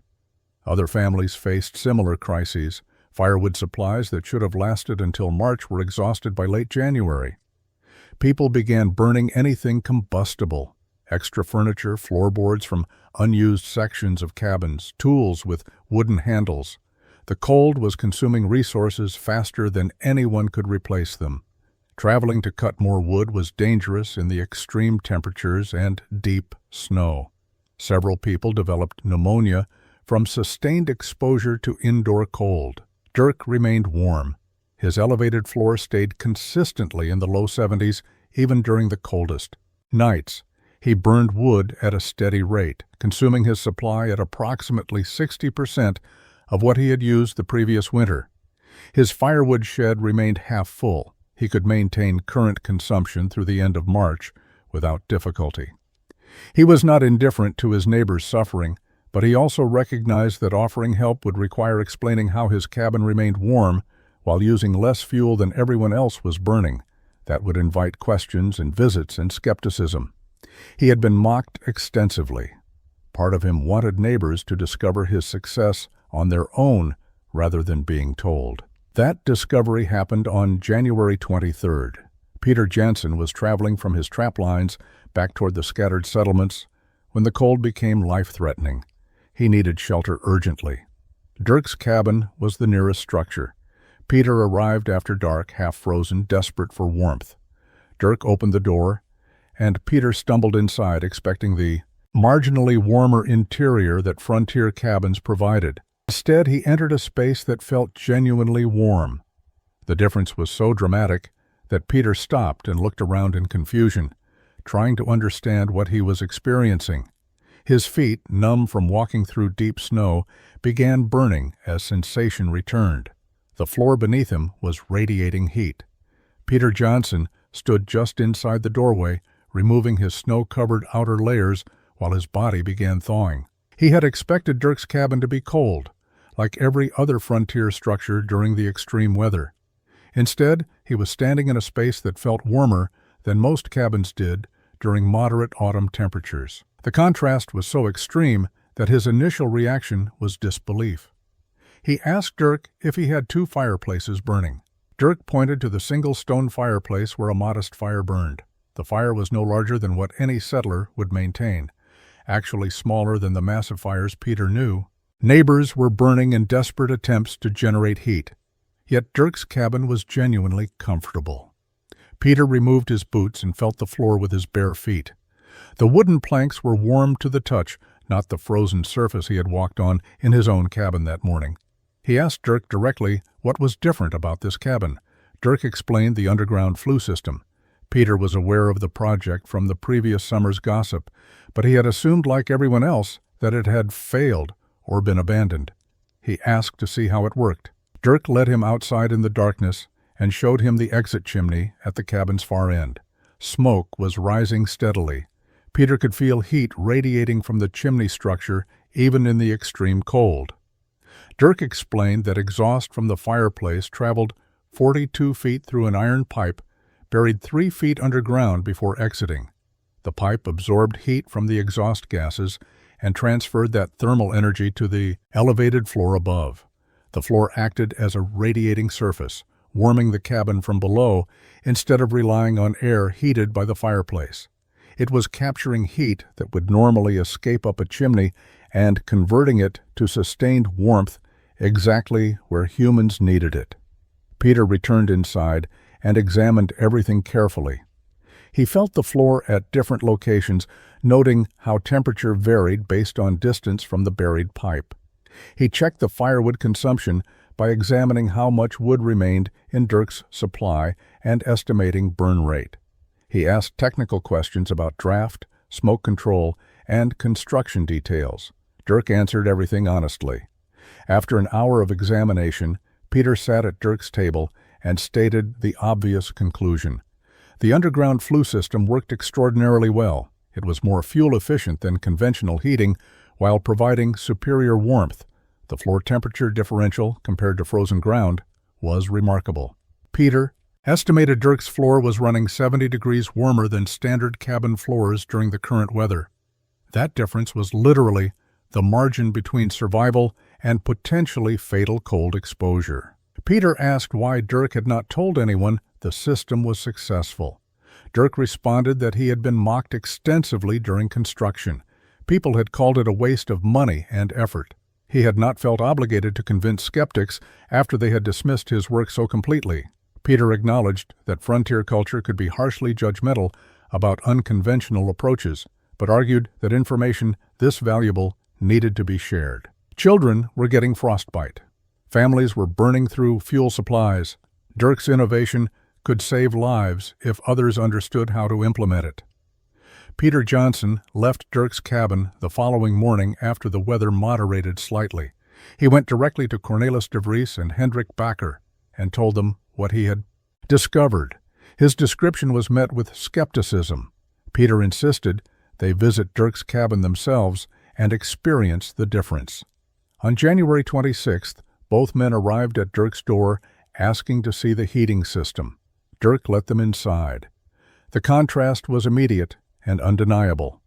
Other families faced similar crises. Firewood supplies that should have lasted until March were exhausted by late January. People began burning anything combustible: extra furniture, floorboards from unused sections of cabins, tools with wooden handles. The cold was consuming resources faster than anyone could replace them. Traveling to cut more wood was dangerous in the extreme temperatures and deep snow. Several people developed pneumonia from sustained exposure to indoor cold. Dirk remained warm. His elevated floor stayed consistently in the low 70s, even during the coldest nights. He burned wood at a steady rate, consuming his supply at approximately 60% of what he had used the previous winter. His firewood shed remained half full. He could maintain current consumption through the end of March without difficulty. He was not indifferent to his neighbors' suffering, but he also recognized that offering help would require explaining how his cabin remained warm while using less fuel than everyone else was burning. That would invite questions and visits and skepticism. He had been mocked extensively. Part of him wanted neighbors to discover his success on their own rather than being told. That discovery happened on January 23rd. Peter Jensen was traveling from his trap lines back toward the scattered settlements when the cold became life-threatening. He needed shelter urgently. Dirk's cabin was the nearest structure. Peter arrived after dark, half-frozen, desperate for warmth. Dirk opened the door, and Peter stumbled inside, expecting the marginally warmer interior that frontier cabins provided. Instead, he entered a space that felt genuinely warm. The difference was so dramatic that Peter stopped and looked around in confusion, trying to understand what he was experiencing. His feet, numb from walking through deep snow, began burning as sensation returned. The floor beneath him was radiating heat. Peter Johnson stood just inside the doorway, removing his snow-covered outer layers while his body began thawing. He had expected Dirk's cabin to be cold, like every other frontier structure during the extreme weather. Instead, he was standing in a space that felt warmer than most cabins did during moderate autumn temperatures. The contrast was so extreme that his initial reaction was disbelief. He asked Dirk if he had two fireplaces burning. Dirk pointed to the single stone fireplace where a modest fire burned. The fire was no larger than what any settler would maintain, actually smaller than the massive fires Peter knew. Neighbors were burning in desperate attempts to generate heat. Yet Dirk's cabin was genuinely comfortable. Peter removed his boots and felt the floor with his bare feet. The wooden planks were warm to the touch, not the frozen surface he had walked on in his own cabin that morning. He asked Dirk directly what was different about this cabin. Dirk explained the underground flue system. Peter was aware of the project from the previous summer's gossip, but he had assumed, like everyone else, that it had failed or been abandoned. He asked to see how it worked. Dirk led him outside in the darkness and showed him the exit chimney at the cabin's far end. Smoke was rising steadily. Peter could feel heat radiating from the chimney structure even in the extreme cold. Dirk explained that exhaust from the fireplace traveled 42 feet through an iron pipe buried 3 feet underground before exiting. The pipe absorbed heat from the exhaust gases and transferred that thermal energy to the elevated floor above. The floor acted as a radiating surface, warming the cabin from below instead of relying on air heated by the fireplace. It was capturing heat that would normally escape up a chimney and converting it to sustained warmth exactly where humans needed it. Peter returned inside and examined everything carefully. He felt the floor at different locations, noting how temperature varied based on distance from the buried pipe. He checked the firewood consumption by examining how much wood remained in Dirk's supply and estimating burn rate. He asked technical questions about draft, smoke control, and construction details. Dirk answered everything honestly. After an hour of examination, Peter sat at Dirk's table and stated the obvious conclusion. The underground flue system worked extraordinarily well. It was more fuel efficient than conventional heating while providing superior warmth. The floor temperature differential compared to frozen ground was remarkable. Peter estimated Dirk's floor was running 70 degrees warmer than standard cabin floors during the current weather. That difference was literally the margin between survival and potentially fatal cold exposure. Peter asked why Dirk had not told anyone the system was successful. Dirk responded that he had been mocked extensively during construction. People had called it a waste of money and effort. He had not felt obligated to convince skeptics after they had dismissed his work so completely. Peter acknowledged that frontier culture could be harshly judgmental about unconventional approaches, but argued that information this valuable needed to be shared. Children were getting frostbite. Families were burning through fuel supplies. Dirk's innovation could save lives if others understood how to implement it. Peter Johnson left Dirk's cabin the following morning after the weather moderated slightly. He went directly to Cornelis de Vries and Hendrik Bakker and told them what he had discovered. His description was met with skepticism. Peter insisted they visit Dirk's cabin themselves and experience the difference. On January 26th, both men arrived at Dirk's door asking to see the heating system. Dirk let them inside. The contrast was immediate and undeniable.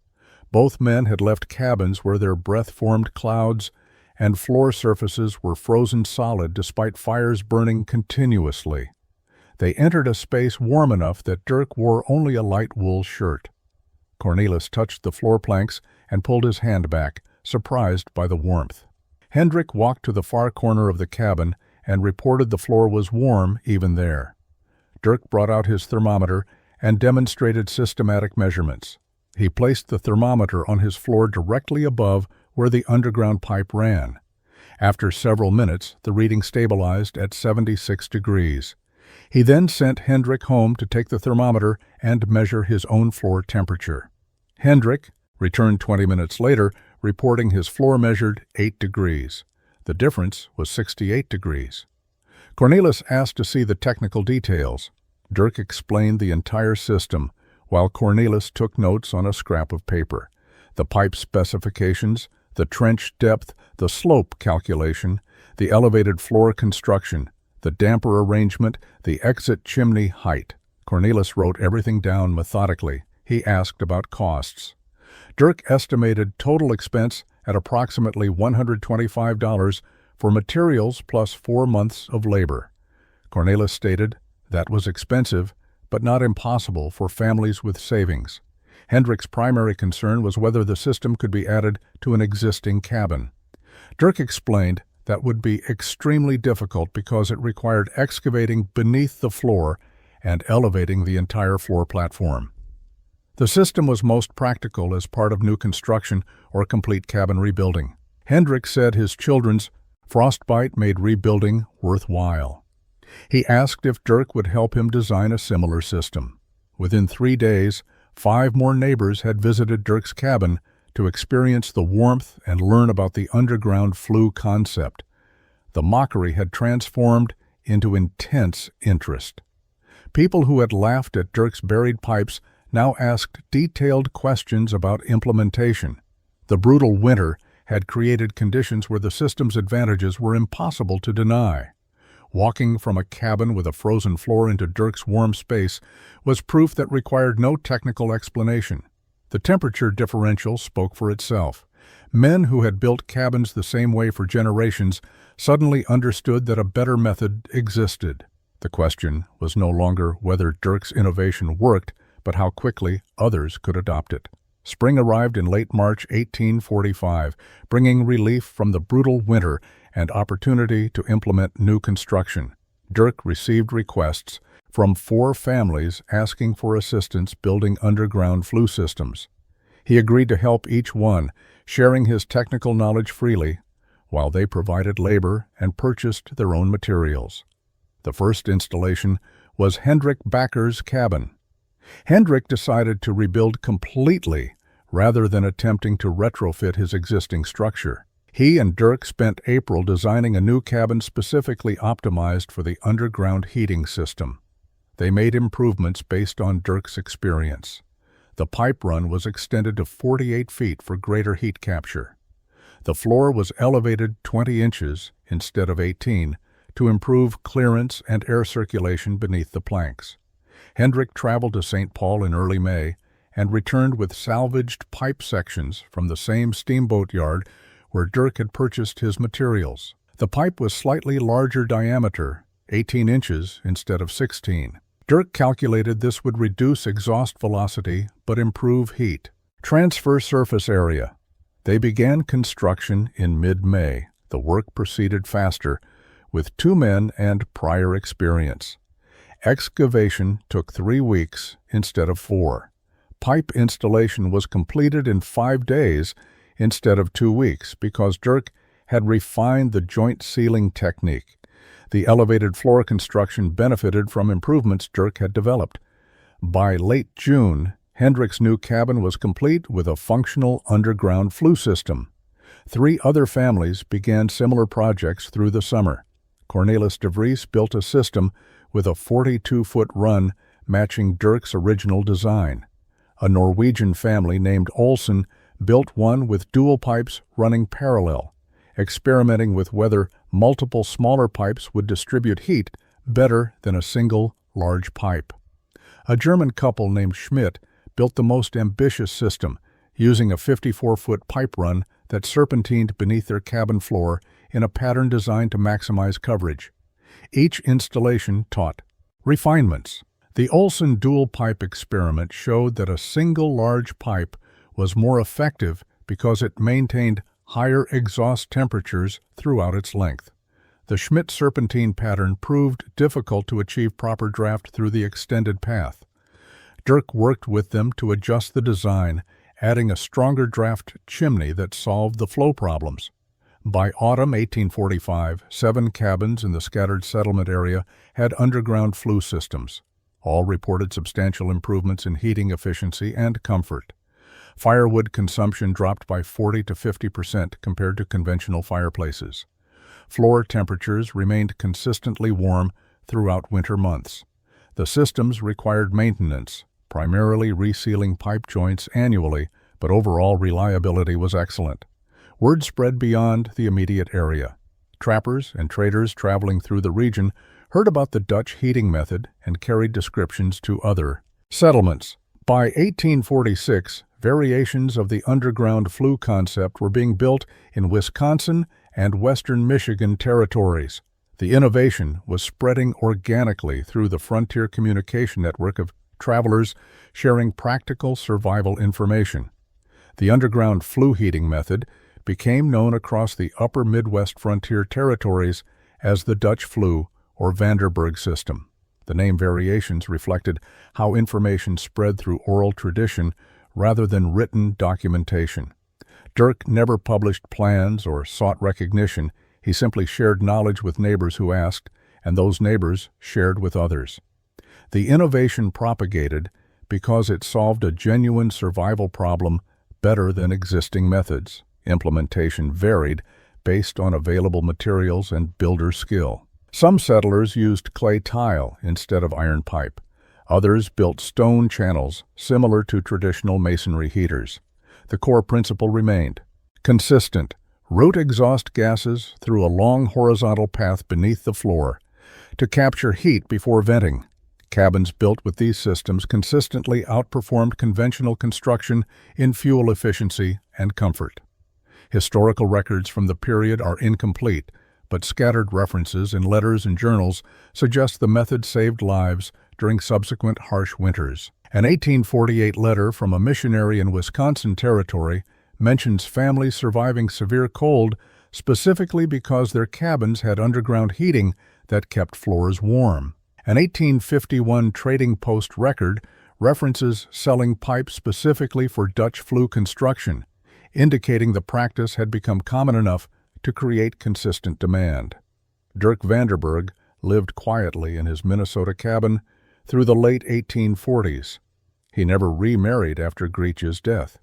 Both men had left cabins where their breath-formed clouds and floor surfaces were frozen solid despite fires burning continuously. They entered a space warm enough that Dirk wore only a light wool shirt. Cornelis touched the floor planks and pulled his hand back, surprised by the warmth. Hendrik walked to the far corner of the cabin and reported the floor was warm even there. Dirk brought out his thermometer and demonstrated systematic measurements. He placed the thermometer on his floor directly above where the underground pipe ran. After several minutes, the reading stabilized at 76 degrees. He then sent Hendrik home to take the thermometer and measure his own floor temperature. Hendrik returned 20 minutes later, reporting his floor measured 8 degrees. The difference was 68 degrees. Cornelis asked to see the technical details. Dirk explained the entire system, while Cornelis took notes on a scrap of paper. The pipe specifications, the trench depth, the slope calculation, the elevated floor construction, the damper arrangement, the exit chimney height. Cornelis wrote everything down methodically. He asked about costs. Dirk estimated total expense at approximately $125 for materials plus 4 months of labor. Cornelis stated that was expensive, but not impossible for families with savings. Hendrik's primary concern was whether the system could be added to an existing cabin. Dirk explained that would be extremely difficult because it required excavating beneath the floor and elevating the entire floor platform. The system was most practical as part of new construction or complete cabin rebuilding. Hendrik said his children's frostbite made rebuilding worthwhile. He asked if Dirk would help him design a similar system. Within 3 days, 5 more neighbors had visited Dirk's cabin to experience the warmth and learn about the underground Flue concept. The mockery had transformed into intense interest. People who had laughed at Dirk's buried pipes now asked detailed questions about implementation. The brutal winter had created conditions where the system's advantages were impossible to deny. Walking from a cabin with a frozen floor into Dirk's warm space was proof that required no technical explanation. The temperature differential spoke for itself. Men who had built cabins the same way for generations suddenly understood that a better method existed. The question was no longer whether Dirk's innovation worked, but how quickly others could adopt it. Spring arrived in late March 1845, bringing relief from the brutal winter and opportunity to implement new construction. Dirk received requests from 4 families asking for assistance building underground Flue systems. He agreed to help each one, sharing his technical knowledge freely, while they provided labor and purchased their own materials. The first installation was Hendrik Bakker's cabin. Hendrik decided to rebuild completely rather than attempting to retrofit his existing structure. He and Dirk spent April designing a new cabin specifically optimized for the underground heating system. They made improvements based on Dirk's experience. The pipe run was extended to 48 feet for greater heat capture. The floor was elevated 20 inches instead of 18 to improve clearance and air circulation beneath the planks. Hendrik traveled to St. Paul in early May and returned with salvaged pipe sections from the same steamboat yard where Dirk had purchased his materials. The pipe was slightly larger diameter, 18 inches instead of 16. Dirk calculated this would reduce exhaust velocity but improve heat. Transfer surface area. They began construction in mid-May. The work proceeded faster, with 2 men and prior experience. Excavation took 3 weeks instead of 4. Pipe installation was completed in 5 days instead of 2 weeks because Dirk had refined the joint sealing technique. The elevated floor construction benefited from improvements Dirk had developed. By late June, Hendrik's new cabin was complete with a functional underground Flue system. 3 other families began similar projects through the summer. Cornelis de Vries built a system with a 42-foot run matching Dirk's original design. A Norwegian family named Olsen built one with dual pipes running parallel, experimenting with whether multiple smaller pipes would distribute heat better than a single large pipe. A German couple named Schmidt built the most ambitious system, using a 54-foot pipe run that serpentined beneath their cabin floor in a pattern designed to maximize coverage. Each installation taught refinements. The Olsen dual pipe experiment showed that a single large pipe was more effective because it maintained higher exhaust temperatures throughout its length. The Schmidt serpentine pattern proved difficult to achieve proper draft through the extended path. Dirk worked with them to adjust the design, adding a stronger draft chimney that solved the flow problems. By autumn 1845, 7 cabins in the scattered settlement area had underground Flue systems. All reported substantial improvements in heating efficiency and comfort. Firewood consumption dropped by 40 to 50% compared to conventional fireplaces. Floor temperatures remained consistently warm throughout winter months. The systems required maintenance, primarily resealing pipe joints annually, but overall reliability was excellent. Word spread beyond the immediate area. Trappers and traders traveling through the region heard about the Dutch heating method and carried descriptions to other settlements. By 1846, variations of the underground flue concept were being built in Wisconsin and western Michigan territories. The innovation was spreading organically through the frontier communication network of travelers sharing practical survival information. The underground flue heating method became known across the upper Midwest frontier territories as the Dutch flue or Vanderburg system. The name variations reflected how information spread through oral tradition rather than written documentation. Dirk never published plans or sought recognition. He simply shared knowledge with neighbors who asked, and those neighbors shared with others. The innovation propagated because it solved a genuine survival problem better than existing methods. Implementation varied based on available materials and builder skill. Some settlers used clay tile instead of iron pipe. Others built stone channels similar to traditional masonry heaters. The core principle remained consistent. Route exhaust gases through a long horizontal path beneath the floor to capture heat before venting. Cabins built with these systems consistently outperformed conventional construction in fuel efficiency and comfort. Historical records from the period are incomplete, but scattered references in letters and journals suggest the method saved lives during subsequent harsh winters. An 1848 letter from a missionary in Wisconsin Territory mentions families surviving severe cold specifically because their cabins had underground heating that kept floors warm. An 1851 Trading Post record references selling pipes specifically for Dutch flue construction, indicating the practice had become common enough to create consistent demand. Dirk Vanderburg lived quietly in his Minnesota cabin through the late 1840s. He never remarried after Grietje's death.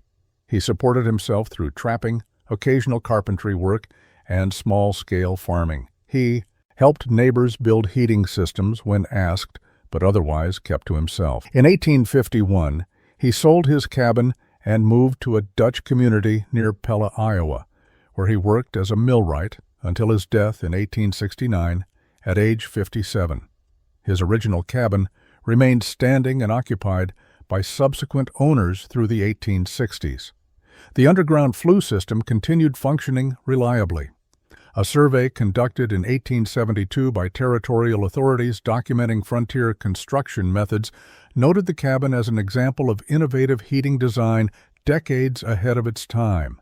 He supported himself through trapping, occasional carpentry work, and small-scale farming. He helped neighbors build heating systems when asked, but otherwise kept to himself. In 1851, he sold his cabin and moved to a Dutch community near Pella, Iowa, where he worked as a millwright until his death in 1869 at age 57. His original cabin remained standing and occupied by subsequent owners through the 1860s. The underground flue system continued functioning reliably. A survey conducted in 1872 by territorial authorities documenting frontier construction methods noted the cabin as an example of innovative heating design decades ahead of its time.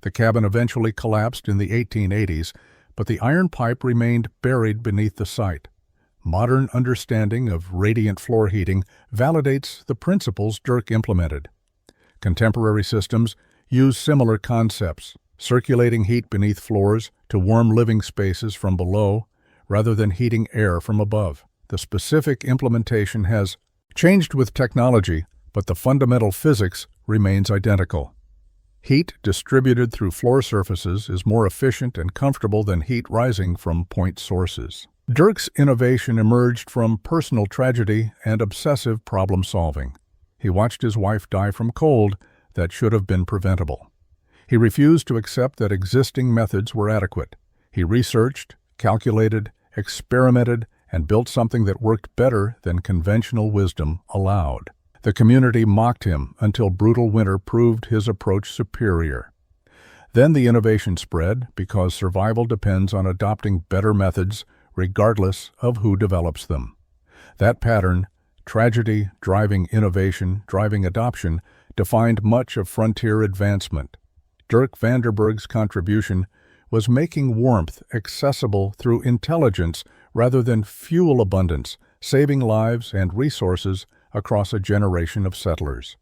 The cabin eventually collapsed in the 1880s, but the iron pipe remained buried beneath the site. Modern understanding of radiant floor heating validates the principles Dirk implemented. Contemporary systems use similar concepts, circulating heat beneath floors to warm living spaces from below rather than heating air from above. The specific implementation has changed with technology, but the fundamental physics remains identical. Heat distributed through floor surfaces is more efficient and comfortable than heat rising from point sources. Dirk's innovation emerged from personal tragedy and obsessive problem-solving. He watched his wife die from cold that should have been preventable. He refused to accept that existing methods were adequate. He researched, calculated, experimented, and built something that worked better than conventional wisdom allowed. The community mocked him until brutal winter proved his approach superior. Then the innovation spread because survival depends on adopting better methods regardless of who develops them. That pattern, tragedy driving innovation, driving adoption, defined much of frontier advancement. Dirk Vanderburg's contribution was making warmth accessible through intelligence rather than fuel abundance, saving lives and resources across a generation of settlers.